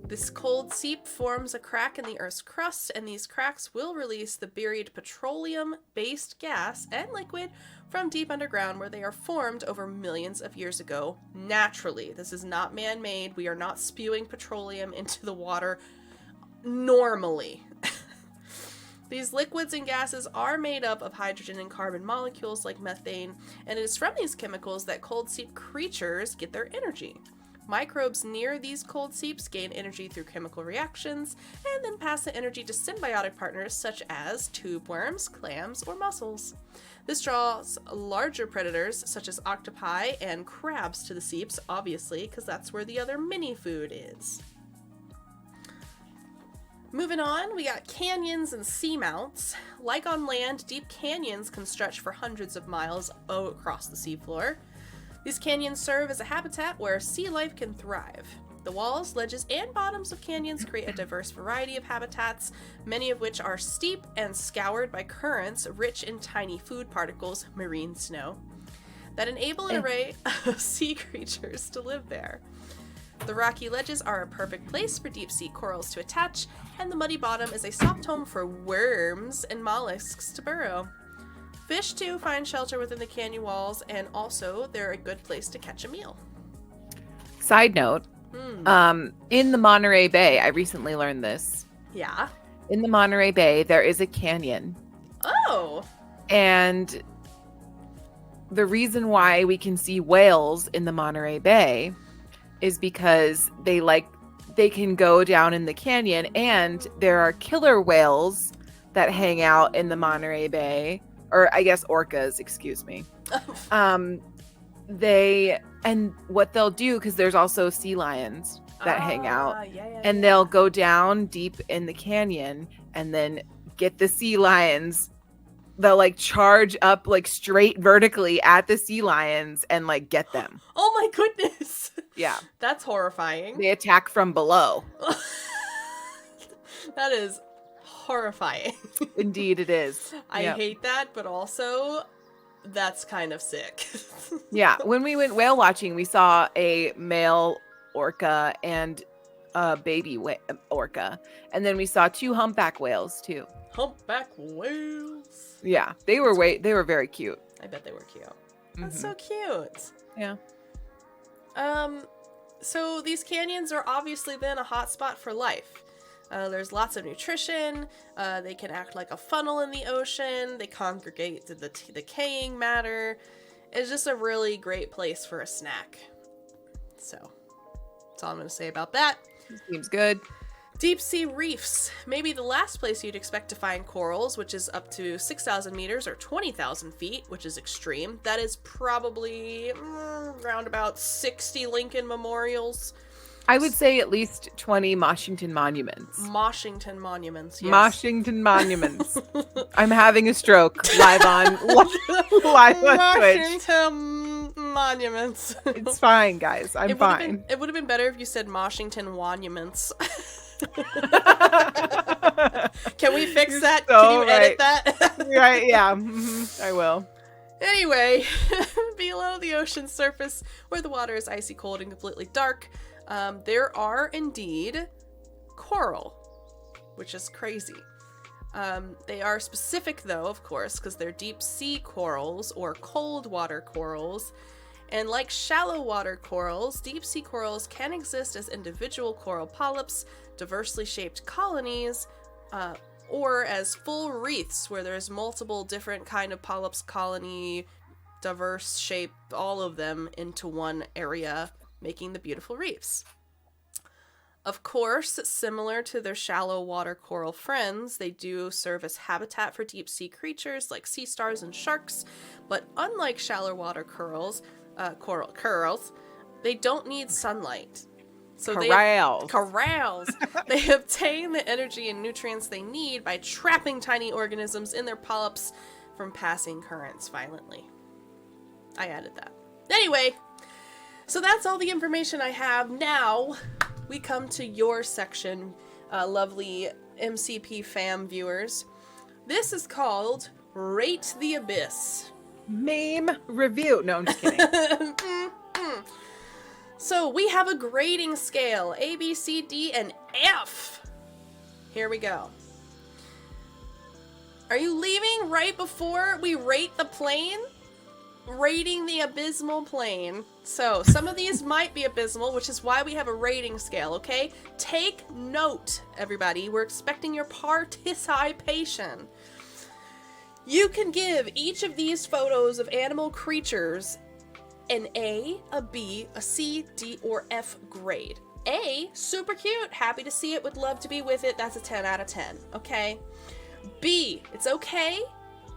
This cold seep forms a crack in the Earth's crust, and these cracks will release the buried petroleum-based gas and liquid from deep underground where they are formed over millions of years ago naturally. This is not man-made. We are not spewing petroleum into the water normally. These liquids and gases are made up of hydrogen and carbon molecules like methane, and it is from these chemicals that cold seep creatures get their energy. Microbes near these cold seeps gain energy through chemical reactions and then pass the energy to symbiotic partners such as tube worms, clams, or mussels. This draws larger predators such as octopi and crabs to the seeps, obviously, because that's where the other mini food is. Moving on, we got canyons and seamounts. Like on land, deep canyons can stretch for hundreds of miles across the seafloor. These canyons serve as a habitat where sea life can thrive. The walls, ledges, and bottoms of canyons create a diverse variety of habitats, many of which are steep and scoured by currents rich in tiny food particles, marine snow, that enable an array of sea creatures to live there. The rocky ledges are a perfect place for deep-sea corals to attach, and the muddy bottom is a soft home for worms and mollusks to burrow. Fish, too, find shelter within the canyon walls, and also they're a good place to catch a meal. Side note, in the Monterey Bay, I recently learned this. Yeah. In the Monterey Bay, there is a canyon. Oh! And the reason why we can see whales in the Monterey Bay is because they can go down in the canyon, and there are killer whales that hang out in the Monterey Bay, or I guess orcas, excuse me. And what they'll do, because there's also sea lions that hang out, and they'll go down deep in the canyon and then get the sea lions. They'll like charge up like straight vertically at the sea lions and like get them. Oh my goodness. Yeah. That's horrifying. They attack from below. That is horrifying. Indeed it is. I hate that, but also that's kind of sick. Yeah. When we went whale watching, we saw a male orca and a baby orca. And then we saw 2 humpback whales too. Humpback whales. Yeah. They were very cute. I bet they were cute. That's so cute. Yeah. So these canyons are obviously then a hotspot for life. There's lots of nutrition. They can act like a funnel in the ocean. They congregate to the decaying matter. It's just a really great place for a snack. So that's all I'm going to say about that. Seems good. Deep sea reefs. Maybe the last place you'd expect to find corals, which is up to 6,000 meters or 20,000 feet, which is extreme. That is probably around about 60 Lincoln Memorials. I would say at least 20 Washington Monuments. Washington Monuments, yes. Washington Monuments. I'm having a stroke live on Twitch. Washington Monuments. It's fine, guys. I'm fine. It would have been better if you said Washington Monuments. Can we fix that? So Can you edit that? Right, yeah. I will. Anyway, below the ocean surface, where the water is icy cold and completely dark, there are indeed coral, which is crazy. They are specific, though, of course, because they're deep sea corals or cold water corals. And like shallow water corals, deep sea corals can exist as individual coral polyps, diversely shaped colonies, or as full wreaths where there's multiple different kind of polyps colony, diverse shape, all of them into one area, making the beautiful reefs. Of course, similar to their shallow water coral friends, they do serve as habitat for deep sea creatures like sea stars and sharks, but unlike shallow water corals, they don't need sunlight. So corals. They obtain the energy and nutrients they need by trapping tiny organisms in their polyps from passing currents violently. I added that. Anyway, so that's all the information I have. Now, we come to your section, lovely MCP fam viewers. This is called Rate the Abyss. Meme review. No, I'm just kidding. So we have a grading scale, A, B, C, D, and F. Here we go. Are you leaving right before we rate the plane? Rating the abysmal plane. So some of these might be abysmal, which is why we have a rating scale, okay? Take note, everybody. We're expecting your participation. You can give each of these photos of animal creatures an A, a B, a C, D, or F grade. A, super cute, happy to see it, would love to be with it, that's a 10 out of 10, okay? B, it's okay,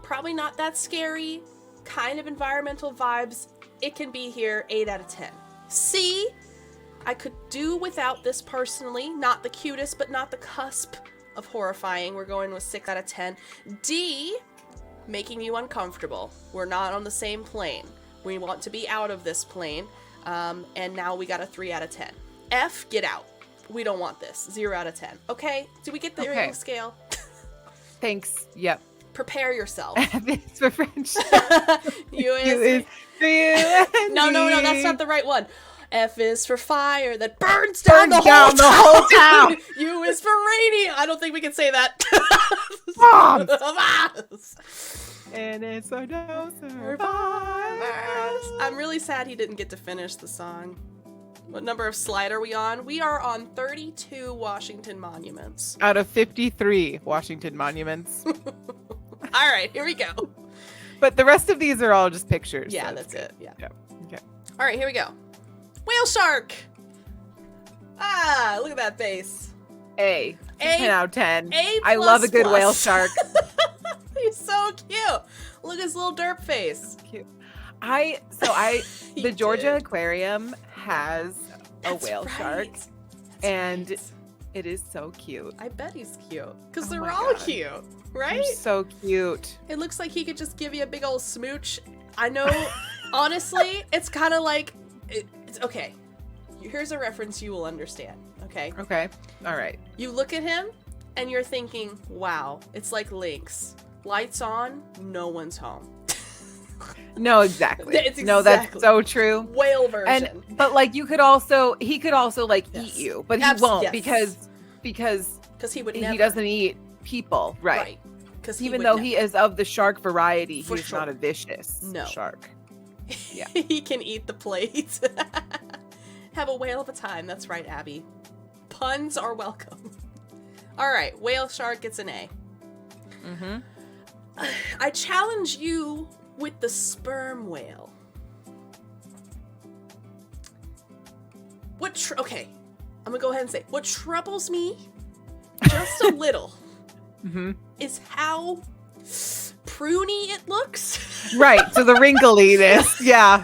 probably not that scary, kind of environmental vibes, it can be here, 8 out of 10. C, I could do without this personally, not the cutest, but not the cusp of horrifying, we're going with 6 out of 10. D, making you uncomfortable, we're not on the same plane, we want to be out of this plane, and now we got a 3 out of 10. F, get out. We don't want this. 0 out of 10. Okay? Do we get the rating scale? Thanks. Yep. Prepare yourself. Thanks for French. U is for you. No, that's not the right one. F is for fire that burns down the whole town. U is for rainy. I don't think we can say that. Bombs. And it's so no survivors. I'm really sad he didn't get to finish the song. What number of slide are we on? We are on 32 Washington monuments. Out of 53 Washington monuments. All right, here we go. But the rest of these are all just pictures. Yeah, so that's it. Yeah. Okay. All right, here we go. Whale shark. Ah, look at that face. A. 10 out of 10. A++. I love a good whale shark. He's so cute. Look at his little derp face. Cute. The Georgia Aquarium has a whale shark, and it is so cute. I bet he's cute because Oh they're my all God. cute, right? They're so cute. It looks like he could just give you a big old smooch. I know, honestly, it's kind of like, it's okay. Here's a reference you will understand, okay? Okay. All right. You look at him and you're thinking, wow, it's like Lynx. Lights on, no one's home. No, exactly. It's No, that's so true. Whale version. But like he could also like eat you, but he won't because he would he never. doesn't eat people, right? Because Even though he is of the shark variety, For he's sure. not a vicious No. shark. Yeah. he can eat the plate. Have a whale of a time. That's right, Abby. Puns are welcome. All right, whale shark gets an A. Mm-hmm. I challenge you with the sperm whale. Okay, I'm gonna go ahead and say what troubles me just a little Mm-hmm. is how pruny it looks. Right. So the wrinkliness. Yeah.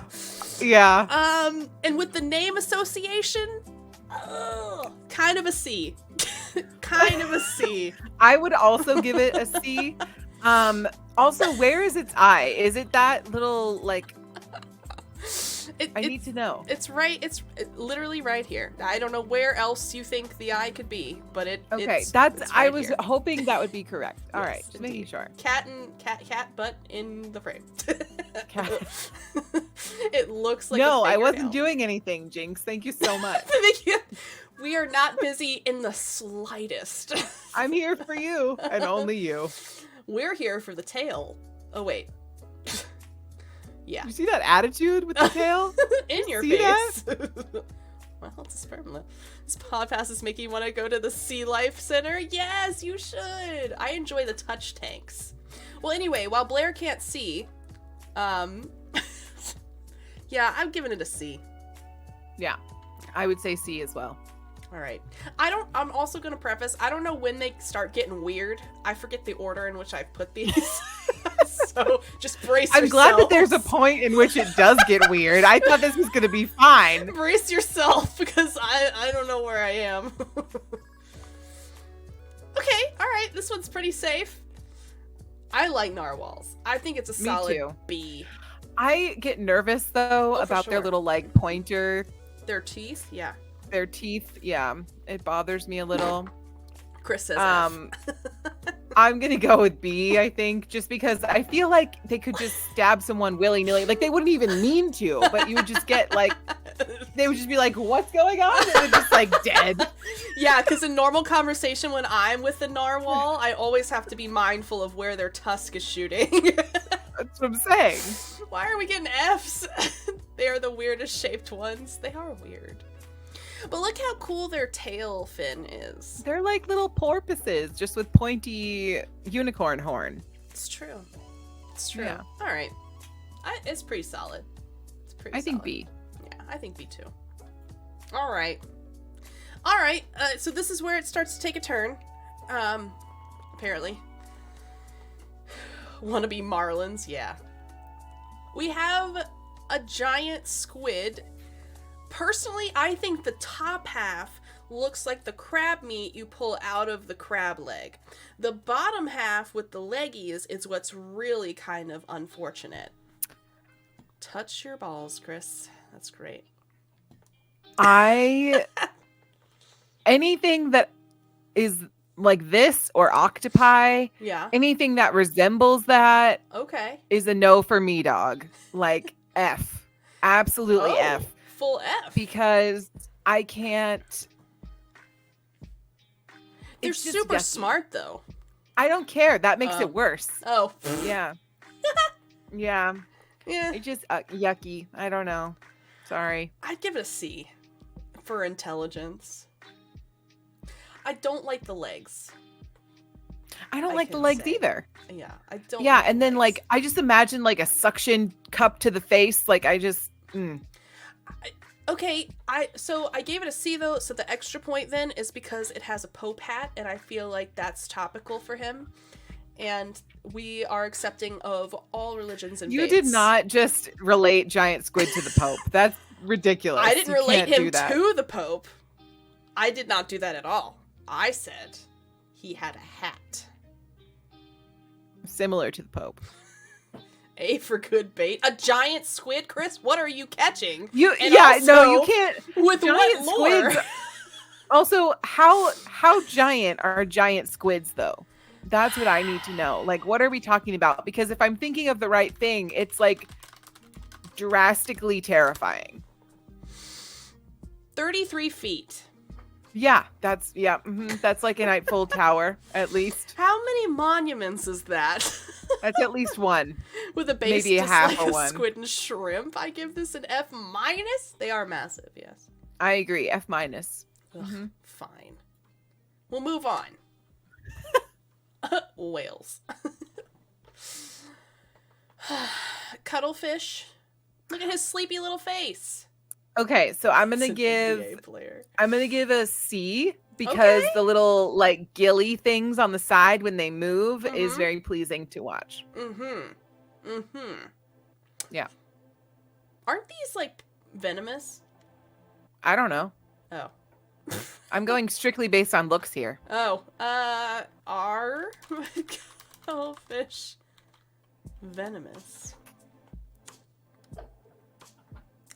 Yeah. And with the name association, kind of a C. Kind of a C. I would also give it a C. Also, where is its eye? Is it that little like? I need to know. It's right. It's literally right here. I don't know where else you think the eye could be, but Okay, it's that's. right I was here. hoping that would be correct. All Yes, right, just making indeed. sure. Cat, but in the frame. Cat. It looks like No, a I wasn't fingernail. doing anything, Jinx. Thank you so much. We are not busy in the slightest. I'm here for you and only you. We're here for the tail. Oh wait. Yeah. You see that attitude with the tail? In your See face. Well, it's a sperm. This podcast is making you want to go to the Sea Life Center. Yes, you should. I enjoy the touch tanks. Well, anyway, while Blair can't see, yeah, I'm giving it a C. Yeah, I would say C as well. All right. I'm also going to preface, I don't know when they start getting weird. I forget the order in which I've put these. So just brace yourself. I'm glad that there's a point in which it does get weird. I thought this was going to be fine. Brace yourself because I don't know where I am. Okay, all right. This one's pretty safe. I like narwhals. I think it's a Me solid too. B. I get nervous though Oh, for about their sure. little like pointer, Their teeth, yeah. their teeth. Yeah, it bothers me a little. Chris says I'm gonna go with B, I think, just because I feel like they could just stab someone willy-nilly. Like they wouldn't even mean to, but you would just get like, they would just be like, what's going on? And they're just like dead. Yeah, because in normal conversation when I'm with the narwhal, I always have to be mindful of where their tusk is shooting. That's what I'm saying. Why are we getting Fs? They are the weirdest shaped ones. They are weird. But look how cool their tail fin is. They're like little porpoises, just with pointy unicorn horn. It's true. It's true. Yeah. All right. It's pretty solid. Pretty I think solid. B. Yeah, I think B too. All right. So this is where it starts to take a turn. Apparently. Wanna be Marlins? Yeah. We have a giant squid. Personally, I think the top half looks like the crab meat you pull out of the crab leg. The bottom half with the leggies is what's really kind of unfortunate. Touch your balls, Chris. That's great. Anything that is like this or octopi, Yeah. anything that resembles that Okay. is a no for me, dog. Like F. Absolutely Oh, F. Full F. Because I can't. They're It's just super yucky. smart, though. I don't care. That makes Oh. it worse. Oh. Yeah. Yeah. Yeah. It just yucky. I don't know. Sorry. I'd give it a C for intelligence. I don't like the legs. I don't I like the can legs say. either. Yeah, I don't. Yeah, like the and then legs. like I just imagine like a suction cup to the face. Like I just Okay, I gave it a C though. So the extra point then is because it has a Pope hat, and I feel like that's topical for him. And we are accepting of all religions and You faiths. did not just relate giant squid to the Pope. That's ridiculous. I didn't You relate can't do him that. to the Pope. I did not do that at all. I said he had a hat. Similar to the Pope. A for good bait. A giant squid, Chris? What are you catching? You And no, you also, can't. With Giant what lore? squids. Also, how giant are giant squids though? That's what I need to know. Like, what are we talking about? Because if I'm thinking of the right thing, it's like drastically terrifying. 33 feet. Yeah, that's that's like an Eiffel Tower at least. How many monuments is that? That's at least one. With a base Maybe a just half like a a one. squid and shrimp. I give this an F minus. They are massive, yes. I agree. F minus. Ugh, fine. We'll move on. Whales. Cuttlefish. Look at his sleepy little face. Okay, so I'm gonna It's an give NBA player. a C because Okay. the little like gilly things on the side when they move is Mhm. very pleasing to watch. Yeah. Aren't these like venomous? I don't know. Oh. I'm going strictly based on looks here. Oh. Are cuttlefish venomous?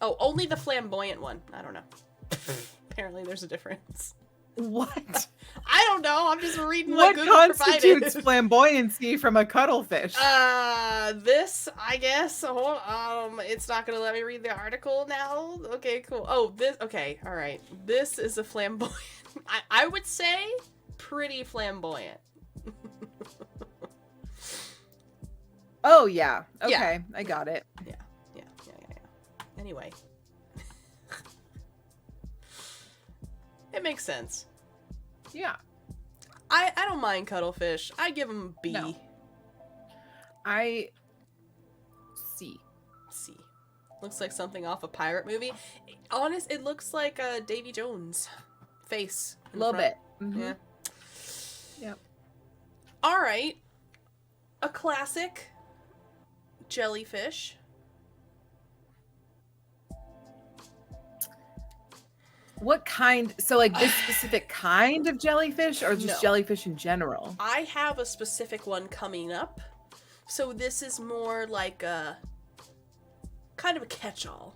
Oh, only the flamboyant one. I don't know. Apparently there's a difference. What? I don't know. I'm just reading what What Google constitutes provided. flamboyancy from a cuttlefish? This, I guess. It's not gonna let me read the article now. Okay, cool. Oh, this. Okay, all right. This is a flamboyant. I would say pretty flamboyant. Oh yeah. Okay, Yeah. I got it. Yeah. Anyway, it makes sense. Yeah. I don't mind cuttlefish. I give them B. No. I C. C. Looks like something off a pirate movie. It looks like Davy Jones' face. A little bit. Mhm. Yeah. Yep. All right. A classic jellyfish. What kind? So like this specific kind of jellyfish, or just No. jellyfish in general? I have a specific one coming up. So this is more like a kind of a catch-all.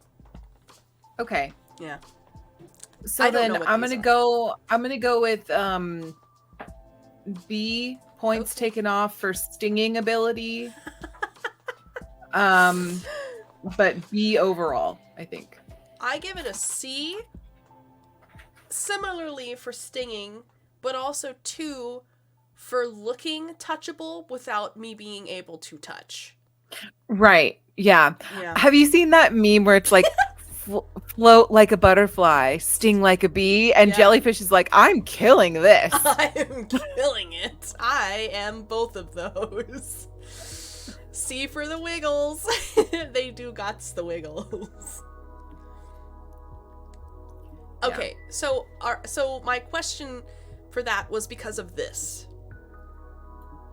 Okay. Yeah. So I don't then know what I'm these gonna are. go. I'm gonna go with B, points taken off for stinging ability. But B overall, I think. I give it a C. Similarly for stinging, but also 2 for looking touchable without me being able to touch. Right. Yeah. Yeah. Have you seen that meme where it's like float like a butterfly, sting like a bee, and Yeah. jellyfish is like, I'm killing this. I am killing it. I am both of those. C for the wiggles. They do gots the wiggles. Okay, so my question for that was because of this.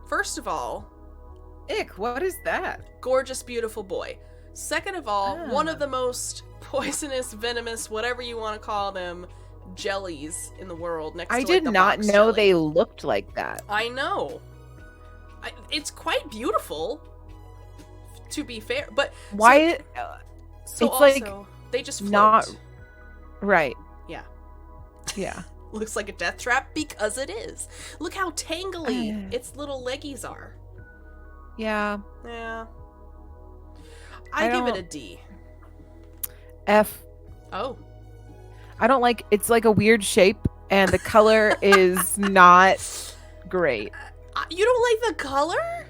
First of all, Ick, what is that? gorgeous, beautiful boy. Second of all, one of the most poisonous, venomous, whatever you want to call them, jellies in the world. Next I to did the not box know jelly. they looked like that. I know. It's quite beautiful, to be fair. But Why? So it's also, like they just float. not right. Yeah. Yeah. Looks like a death trap because it is. Look how tangly its little leggies are. Yeah. Yeah. I give it a D. F. Oh. I don't like. It's like a weird shape, and the color is not great. You don't like the color?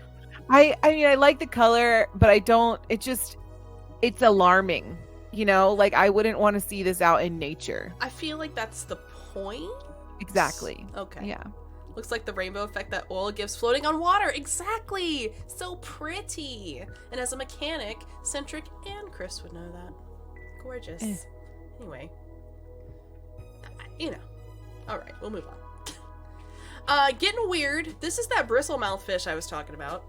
I mean, I like the color, but I don't. It's alarming. You know, like I wouldn't want to see this out in nature. I feel like that's the point. Exactly. Okay. Yeah. Looks like the rainbow effect that oil gives floating on water. Exactly. So pretty. And as a mechanic, Centric and Chris would know that. Gorgeous. Anyway. You know. Alright, we'll move on. Getting weird. This is that bristlemouth fish I was talking about.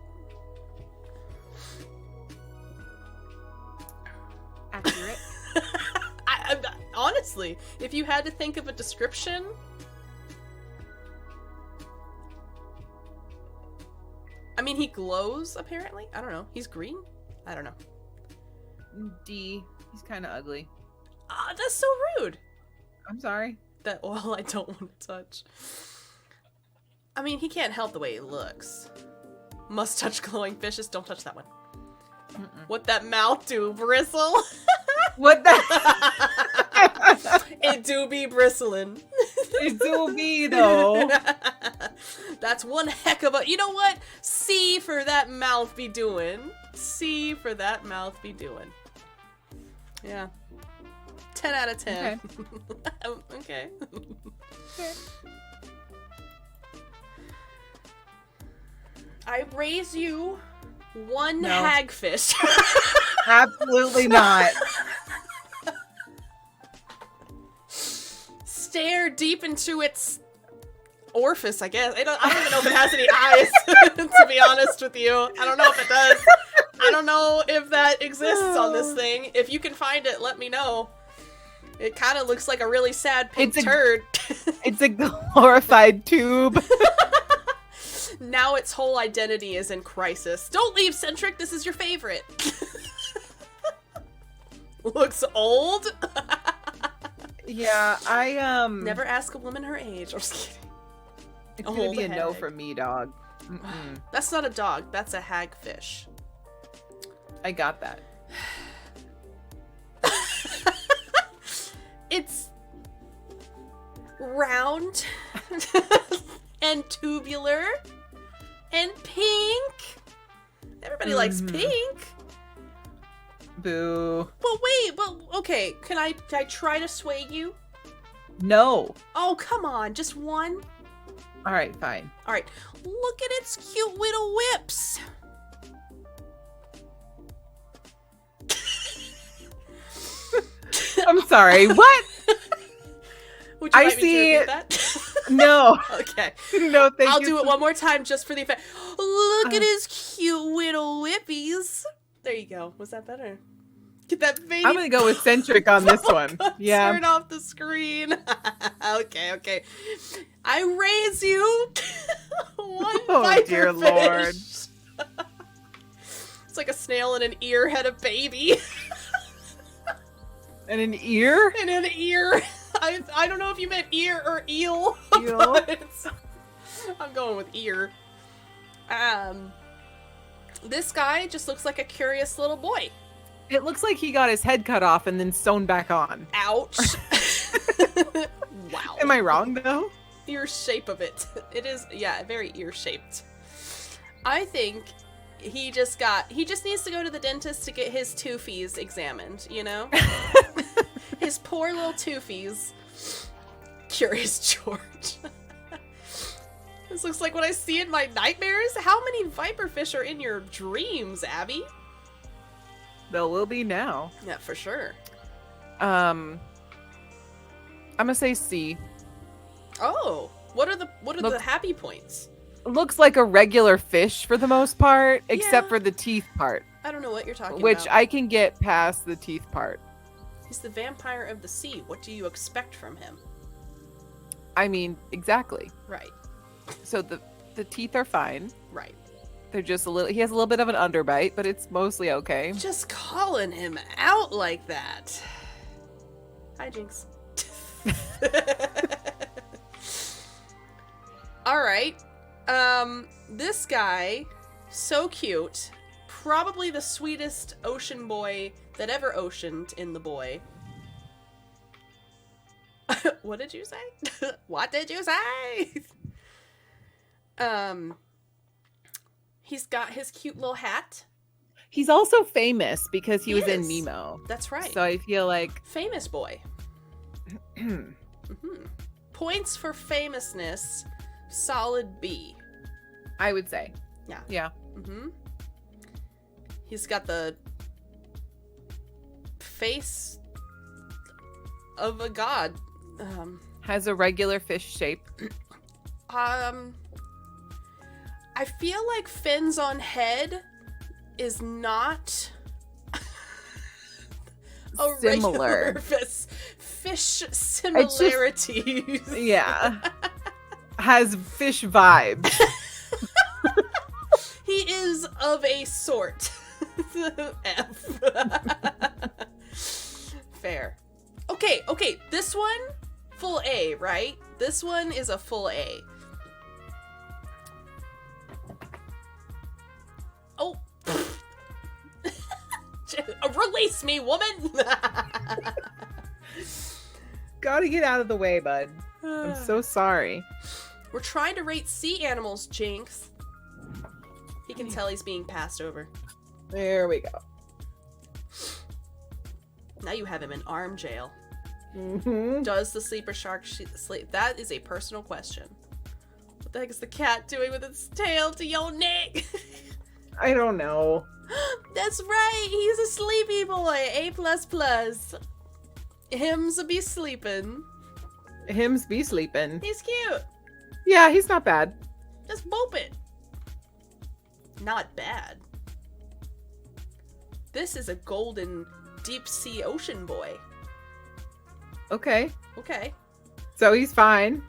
Accurate. Honestly, if you had to think of a description, I mean, he glows, apparently. I don't know. He's green? I don't know. D. He's kind of ugly. That's so rude. I'm sorry. That oil I don't want to touch. I mean, he can't help the way he looks. Must touch glowing fishes. Don't touch that one. What that mouth do, bristle? What the? It do be bristling. It do be though. That's one heck of a. You know what? C for that mouth be doing. C for that mouth be doing. Yeah. 10 out of 10. Okay. Okay. I raise you one No. hagfish. Absolutely not. Stare deep into its orifice, I guess. I don't even know if it has any eyes, to be honest with you. I don't know if it does. I don't know if that exists on this thing. If you can find it, let me know. It kind of looks like a really sad pink turd. It's a glorified tube. Now its whole identity is in crisis. Don't leave, Centric. This is your favorite. Looks old. Yeah, I Never ask a woman her age. I'm just kidding. It's gonna be a no from me, dog. Mm-mm. That's not a dog. That's a hagfish. I got that. It's round and tubular and pink. Everybody likes pink. Boo. But okay, can I try to sway you? No. Oh, come on, just one? All right, fine. All right, look at its cute little whips. I'm sorry. What? Would you I like me to see- repeat that? No. Okay. No, thank you. I'll do it one more time just for the effect. Look at his cute little whippies. There you go. Was that better? Get that baby. I'm gonna go with Centric on this one. Yeah. Turn off the screen. Okay. I raise you one Oh, dear Lord. It's like a snail and an ear had a baby. And an ear? And an ear. I don't know if you meant ear or eel. Eel? But I'm going with ear. This guy just looks like a curious little boy. It looks like he got his head cut off and then sewn back on. Ouch. Wow. Am I wrong though? Ear shape of it. It is, yeah, very ear shaped. I think he just needs to go to the dentist to get his toofies examined, you know? His poor little toofies. Curious George. This looks like what I see in my nightmares. How many viperfish are in your dreams, Abby? There will be now. Yeah, for sure. I'm gonna say C. Oh, what are the happy points? Looks like a regular fish for the most part, except Yeah. for the teeth part, I don't know what you're talking which about. I can get past the teeth part. He's the vampire of the sea. What do you expect from him? I mean, exactly. Right, So the teeth are fine. right. They're just a little. He has a little bit of an underbite, but it's mostly okay. Just calling him out like that. Hi, Jinx. All right. This guy, so cute. Probably the sweetest ocean boy that ever oceaned in the boy. What did you say? What did you say? He's got his cute little hat. He's also famous because he He was in is. Nemo. That's right. So I feel like Famous boy. Points for famousness, solid B. I would say. Yeah. Yeah. He's got the face of a god. Has a regular fish shape. I feel like fins on head is not a Similar. regular fish similarities. Yeah. Has fish vibes. He is of a sort. F. Fair. Okay, this one, full A, right? This one is a full A. Oh. Release me, woman! Gotta get out of the way, bud. I'm so sorry. We're trying to rate sea animals, Jinx. He can tell he's being passed over. There we go. Now you have him in arm jail. Mm-hmm. Does the sleeper shark sleep? That is a personal question. What the heck is the cat doing with its tail to your neck? I don't know. That's right. He's a sleepy boy. A++. Hims be sleeping. Hims be sleeping. He's cute. Yeah, he's not bad. Just boop it. Not bad. This is a golden deep sea ocean boy. Okay. Okay. So he's fine.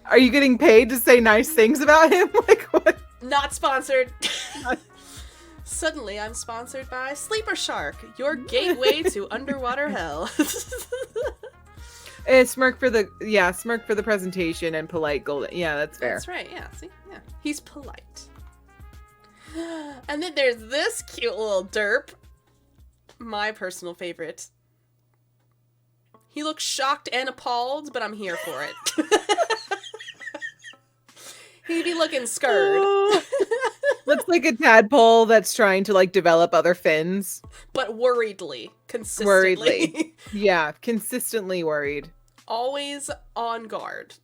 Are you getting paid to say nice things about him? Like what? Not sponsored. Suddenly, I'm sponsored by Sleeper Shark, your gateway to underwater hell. Smirk for the presentation and polite golden. Yeah, that's fair. That's right. Yeah. See, yeah, he's polite. And then there's this cute little derp, my personal favorite. He looks shocked and appalled, but I'm here for it. He'd be looking scared. Looks like a tadpole that's trying to like develop other fins. But worriedly, consistently. Worriedly. Yeah, consistently worried. Always on guard.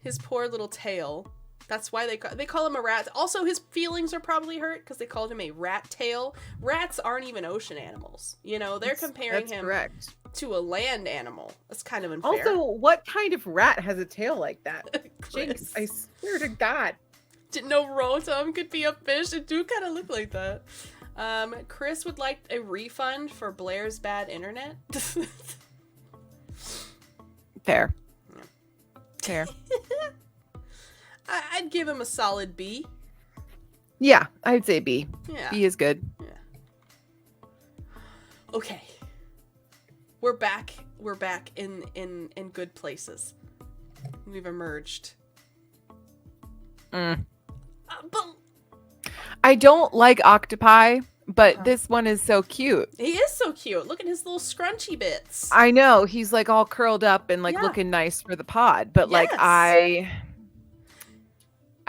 His poor little tail. That's why they call him a rat. Also, his feelings are probably hurt because they called him a rat tail. Rats aren't even ocean animals. You know, they're comparing him correct. to a land animal. That's kind of unfair. Also, what kind of rat has a tail like that? Jinx, Chris. I swear to God. Didn't know Rotom could be a fish. It do kind of look like that. Chris would like a refund for Blair's bad internet. Fair. Fair. I'd give him a solid B. Yeah, I'd say B. Yeah. B is good. Okay. We're back. We're back in good places. We've emerged. Mm. But I don't like octopi, but this one is so cute. he is so cute. Look at his little scrunchy bits. I know he's like all curled up and like Yeah. looking nice for the pod, but like Yes. I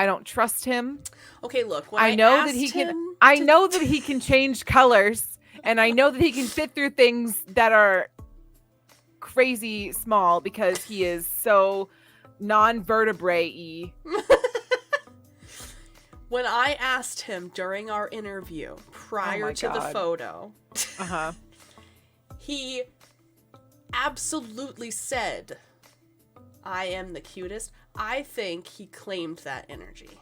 don't trust him. Okay, look. When I know that asked he can. him I to- know that he can change colors, and I know that he can fit through things that are crazy small because he is so non-vertebrae-y. When I asked him during our interview prior to the photo, he absolutely said, "I am the cutest." I think he claimed that energy.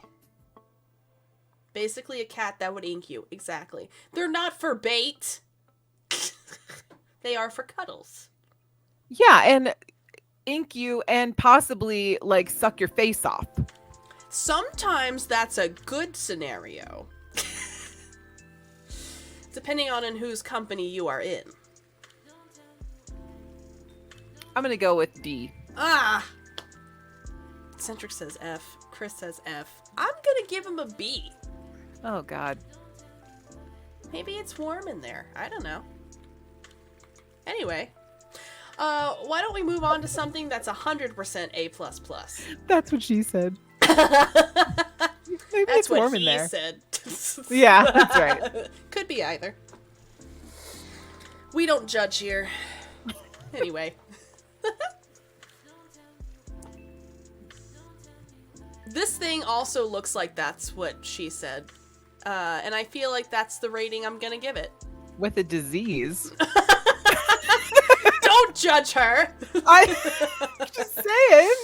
Basically a cat that would ink you. Exactly. They're not for bait. They are for cuddles. Yeah, and ink you and possibly like suck your face off. Sometimes that's a good scenario. Depending on in whose company you are in. I'm gonna go with D. Centric says F. Chris says F. I'm gonna give him a B. Oh god. Maybe it's warm in there. I don't know. Anyway. Why don't we move on to something that's 100% A++? That's what she said. Maybe That's it's warm what in he there. said. Yeah, that's right. Could be either. We don't judge here. Anyway. This thing also looks like that's what she said. And I feel like that's the rating I'm gonna give it. With a disease. Don't judge her! I'm just saying.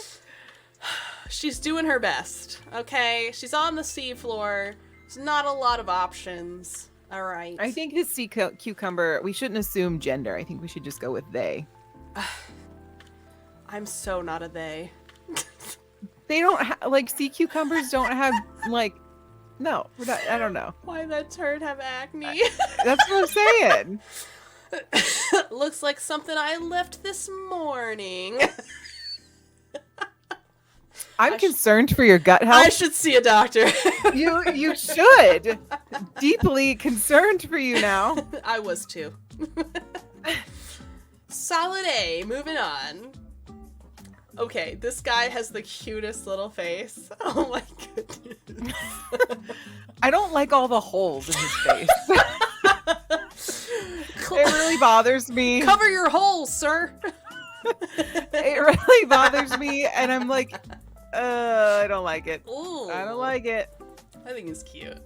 She's doing her best, okay? She's on the seafloor. There's not a lot of options. All right. I think his sea cucumber, we shouldn't assume gender. I think we should just go with they. I'm so not a they. They don't like sea cucumbers don't have like no, we're not, I don't know. Why that turd have acne? That's what I'm saying. Looks like something I left this morning. I'm concerned for your gut health. I should see a doctor. You should. Deeply concerned for you now. I was too. Solid A, moving on. Okay, this guy has the cutest little face. Oh my goodness. I don't like all the holes in his face. It really bothers me. Cover your holes, sir. It really bothers me, and I'm like, I don't like it. Ooh. I don't like it. I think he's cute.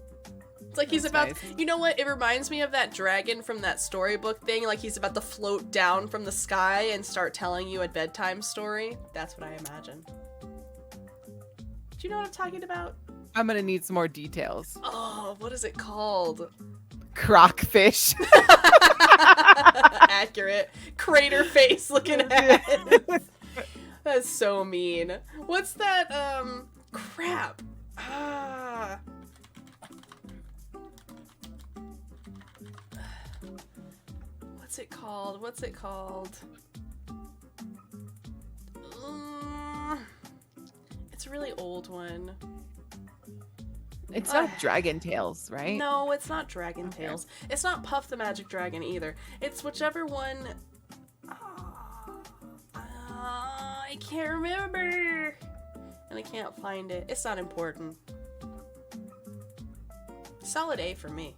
It's like he's about, nice. You know what? It reminds me of that dragon from that storybook thing. Like he's about to float down from the sky and start telling you a bedtime story. That's what I imagine. Do you know what I'm talking about? I'm gonna need some more details. Oh, what is it called? Crocfish. Accurate. Crater face looking at it. That's so mean. What's that, crap? What's it called? What's it called? It's a really old one. It's not Dragon Tales, right? No, it's not Dragon Tales. It's not Puff the Magic Dragon either. It's whichever one... I can't remember. And I can't find it. It's not important. Solid A for me.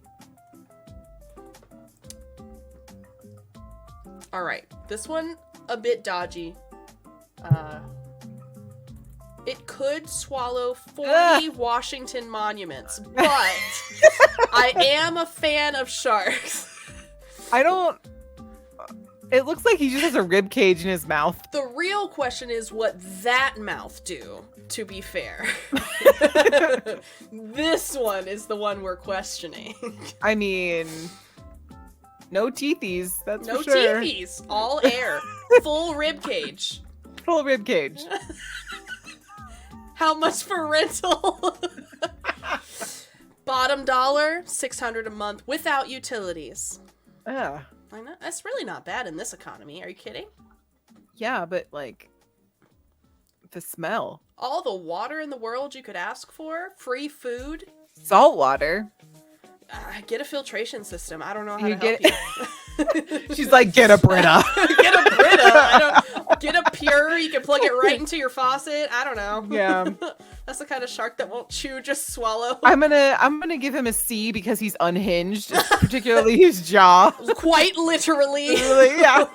Alright, this one a bit dodgy. It could swallow 40 Washington monuments, but I am a fan of sharks. I don't... It looks like he just has a rib cage in his mouth. The real question is what that mouth do, to be fair. This one is the one we're questioning. I mean... No teethies, that's no for sure. No teethies, all air. Full rib cage. Full rib cage. How much for rental? Bottom dollar, $600 a month without utilities. Yeah. I know. That's really not bad in this economy. Are you kidding? Yeah, but like the smell. All the water in the world you could ask for, free food. Salt water. Get a filtration system. I don't know how You to help you. She's like, get a Brita. Get a Brita. Get a Pure. You can plug it right into your faucet. I don't know. Yeah. That's the kind of shark that won't chew, just swallow. I'm gonna give him a C because he's unhinged, particularly his jaw. Quite literally. Yeah.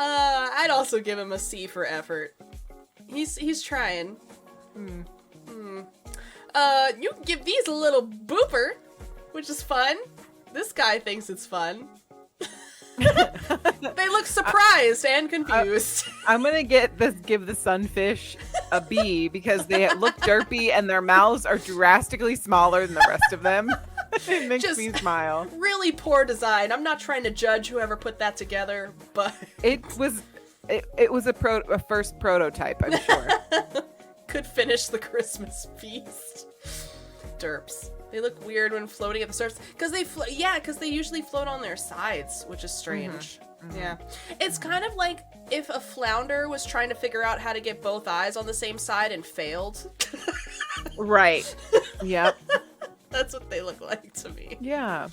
I'd also give him a C for effort. He's trying. You can give these a little booper, which is fun. This guy thinks it's fun. They look surprised and confused. I'm gonna give the sunfish a B because they look derpy and their mouths are drastically smaller than the rest of them. It makes me smile. Really poor design. I'm not trying to judge whoever put that together, but it was a first prototype, I'm sure. Could finish the Christmas feast. Derps. They look weird when floating at the surface because they usually float on their sides, which is strange. Yeah, it's kind of like if a flounder was trying to figure out how to get both eyes on the same side and failed. Right. Yep. That's what they look like to me. Yeah.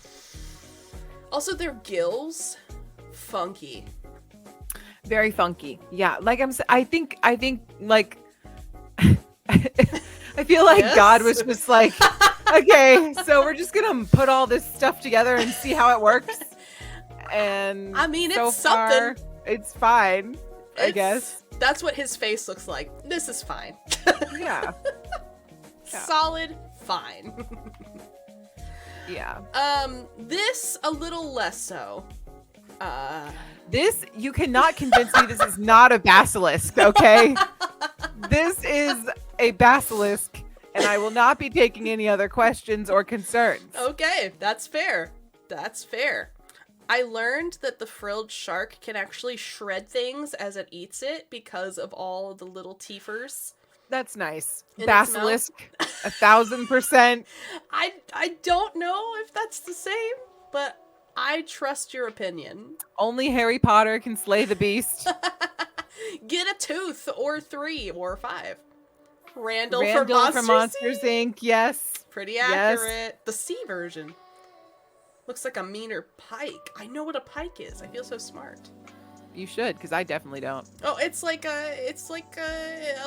Also, their gills, funky. Very funky. Yeah. Like I think like I feel like Yes? God was just like, okay, so we're just gonna put all this stuff together and see how it works. And I mean, so it's something. far, it's fine, I guess. That's what his face looks like. This is fine. Yeah. Solid fine. Yeah. This a little less so. This, you cannot convince me this is not a basilisk, okay? This is a basilisk, and I will not be taking any other questions or concerns. Okay, that's fair. That's fair. I learned that the frilled shark can actually shred things as it eats it because of all the little teethers. That's nice. In its Basilisk, 1,000%. I don't know if that's the same, but I trust your opinion. Only Harry Potter can slay the beast. Get a tooth, or 3, or 5. Randall from Monsters Inc. Yes. Pretty accurate. The C version. Looks like a meaner pike. I know what a pike is. I feel so smart. You should, because I definitely don't. Oh, it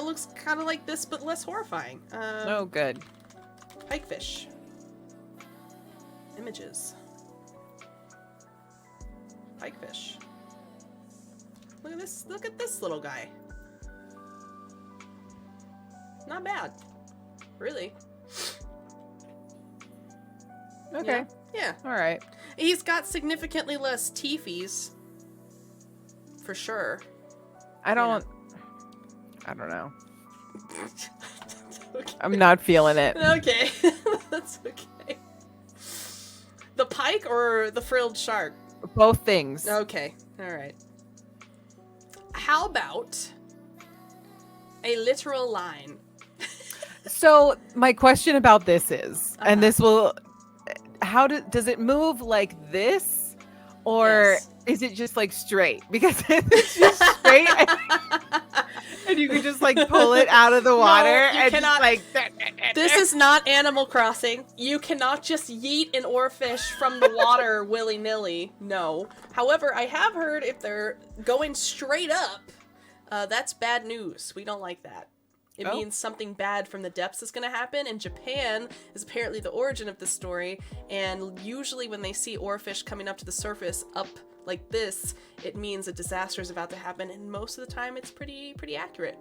looks kind of like this, but less horrifying. Oh, good. Pikefish. Images. Pikefish. Look at this little guy. Not bad. Really. Okay. Yeah. All right. He's got significantly less teethies. For sure. I don't know. Okay. I'm not feeling it. Okay. That's okay. The pike or the frilled shark? Both things. Okay. Alright. How about a literal line? So my question about this is, and this will, does it move like this, or Yes. is it just like straight? Because if it's just straight, and you can just like pull it out of the water, and cannot. just like. This is not Animal Crossing. You cannot just yeet an oarfish from the water willy-nilly. No. However, I have heard if they're going straight up, that's bad news. We don't like that. It means something bad from the depths is going to happen, and Japan is apparently the origin of this story, and usually when they see oarfish coming up to the surface up like this, it means a disaster is about to happen, and most of the time it's pretty accurate.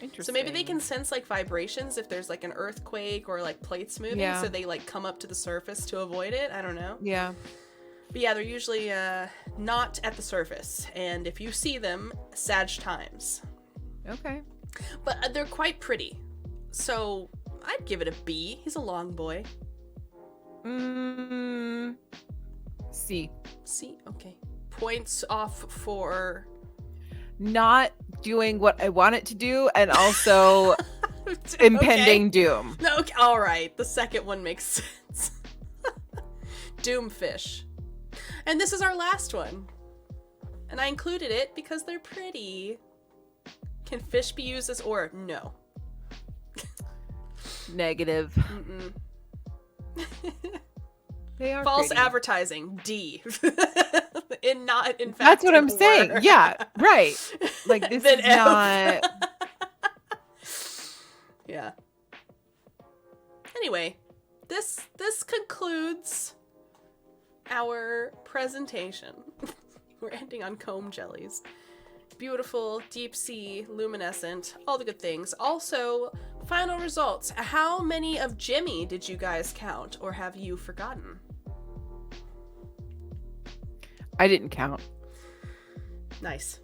Interesting. So maybe they can sense like vibrations if there's like an earthquake or like plates moving, so they like come up to the surface to avoid it. I don't know. Yeah. But yeah, they're usually not at the surface, and if you see them, Sag times. Okay. But they're quite pretty, so I'd give it a B. He's a long boy. C. C? Okay. Points off for... Not doing what I want it to do, and also impending doom. No, okay. All right. The second one makes sense. Doomfish. And this is our last one. And I included it because they're pretty. Can fish be used as ore? No. Negative. They are False pretty. advertising. D. In fact. That's what I'm ore. saying. Yeah, right. Like this Then is F. not. Yeah. Anyway, this concludes our presentation. We're ending on comb jellies. beautiful, deep sea, luminescent, all the good things. Also, final results. How many of Jimmy did you guys count, or have you forgotten? I didn't count. Nice.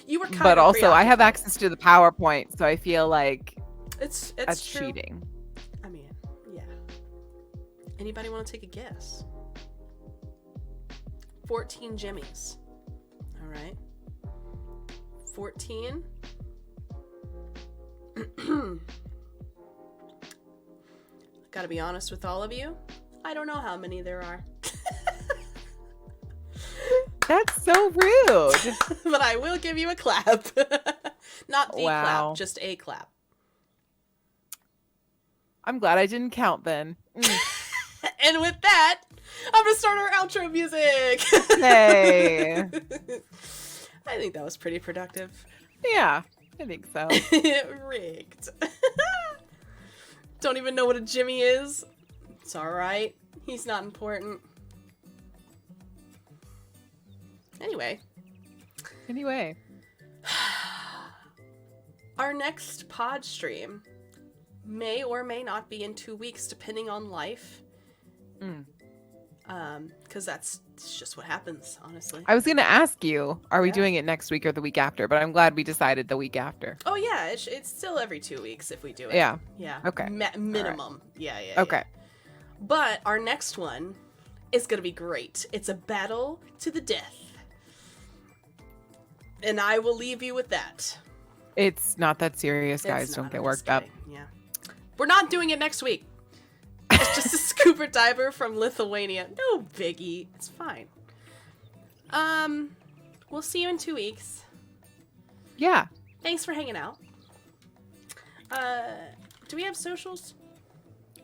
You were kind But of also, I have preoccupied. access to the PowerPoint, so I feel like It's that's true. cheating. I mean, yeah. Anybody want to take a guess? 14 Jimmys. All right. 14. Gotta be honest with all of you. I don't know how many there are. That's so rude. But I will give you a clap. Not the Wow. clap, just a clap. I'm glad I didn't count then. And with that, I'm gonna start our outro music. Hey. I think that was pretty productive. Yeah, I think so. Rigged. Don't even know what a Jimmy is. It's alright. He's not important. Anyway, Anyway, our next pod stream may or may not be in 2 weeks, depending on life. Because it's just what happens, honestly. I was going to ask you, are we Yeah. doing it next week or the week after? But I'm glad we decided the week after. Oh yeah, it's still every 2 weeks if we do it. Yeah. Yeah. Okay. Minimum. Yeah, yeah. Okay. Yeah. But our next one is gonna be great. It's a battle to the death. And I will leave you with that. It's not that serious, guys. It's Don't not, get I'm worked just up. kidding. Yeah. We're not doing it next week. It's just a scuba diver from Lithuania. No biggie. It's fine. We'll see you in 2 weeks. Yeah. Thanks for hanging out. Do we have socials?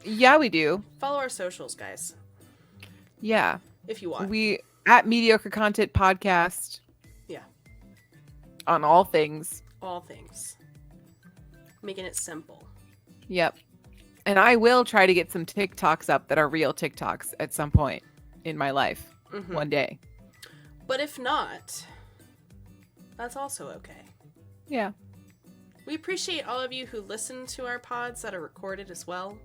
Yeah, we do. Follow our socials, guys, Yeah. if you want. We at Mediocre Content Podcast. Yeah. On all things. All things. Making it simple. Yep. And I will try to get some TikToks up that are real TikToks at some point in my life. Mhm. One day. But if not, that's also okay. Yeah. We appreciate all of you who listen to our pods that are recorded as well.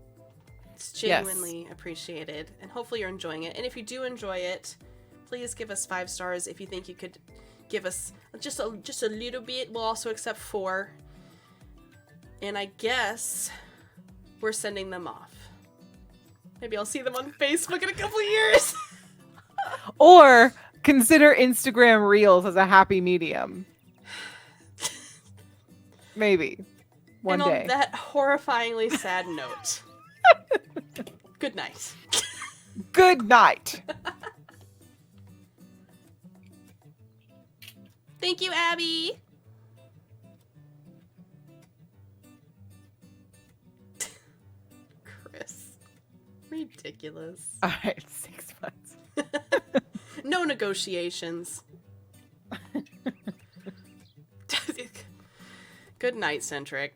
It's Yes. genuinely appreciated, and hopefully you're enjoying it. And if you do enjoy it, please give us 5 stars. If you think you could give us just a little bit, we'll also accept 4. And I guess we're sending them off. Maybe I'll see them on Facebook in a couple years. Or consider Instagram Reels as a happy medium. Maybe. One and day. on that horrifyingly sad note, good night. Good night. Thank you, Abby. Chris. Ridiculous. All right, 6 months. No negotiations. Good night, Centric.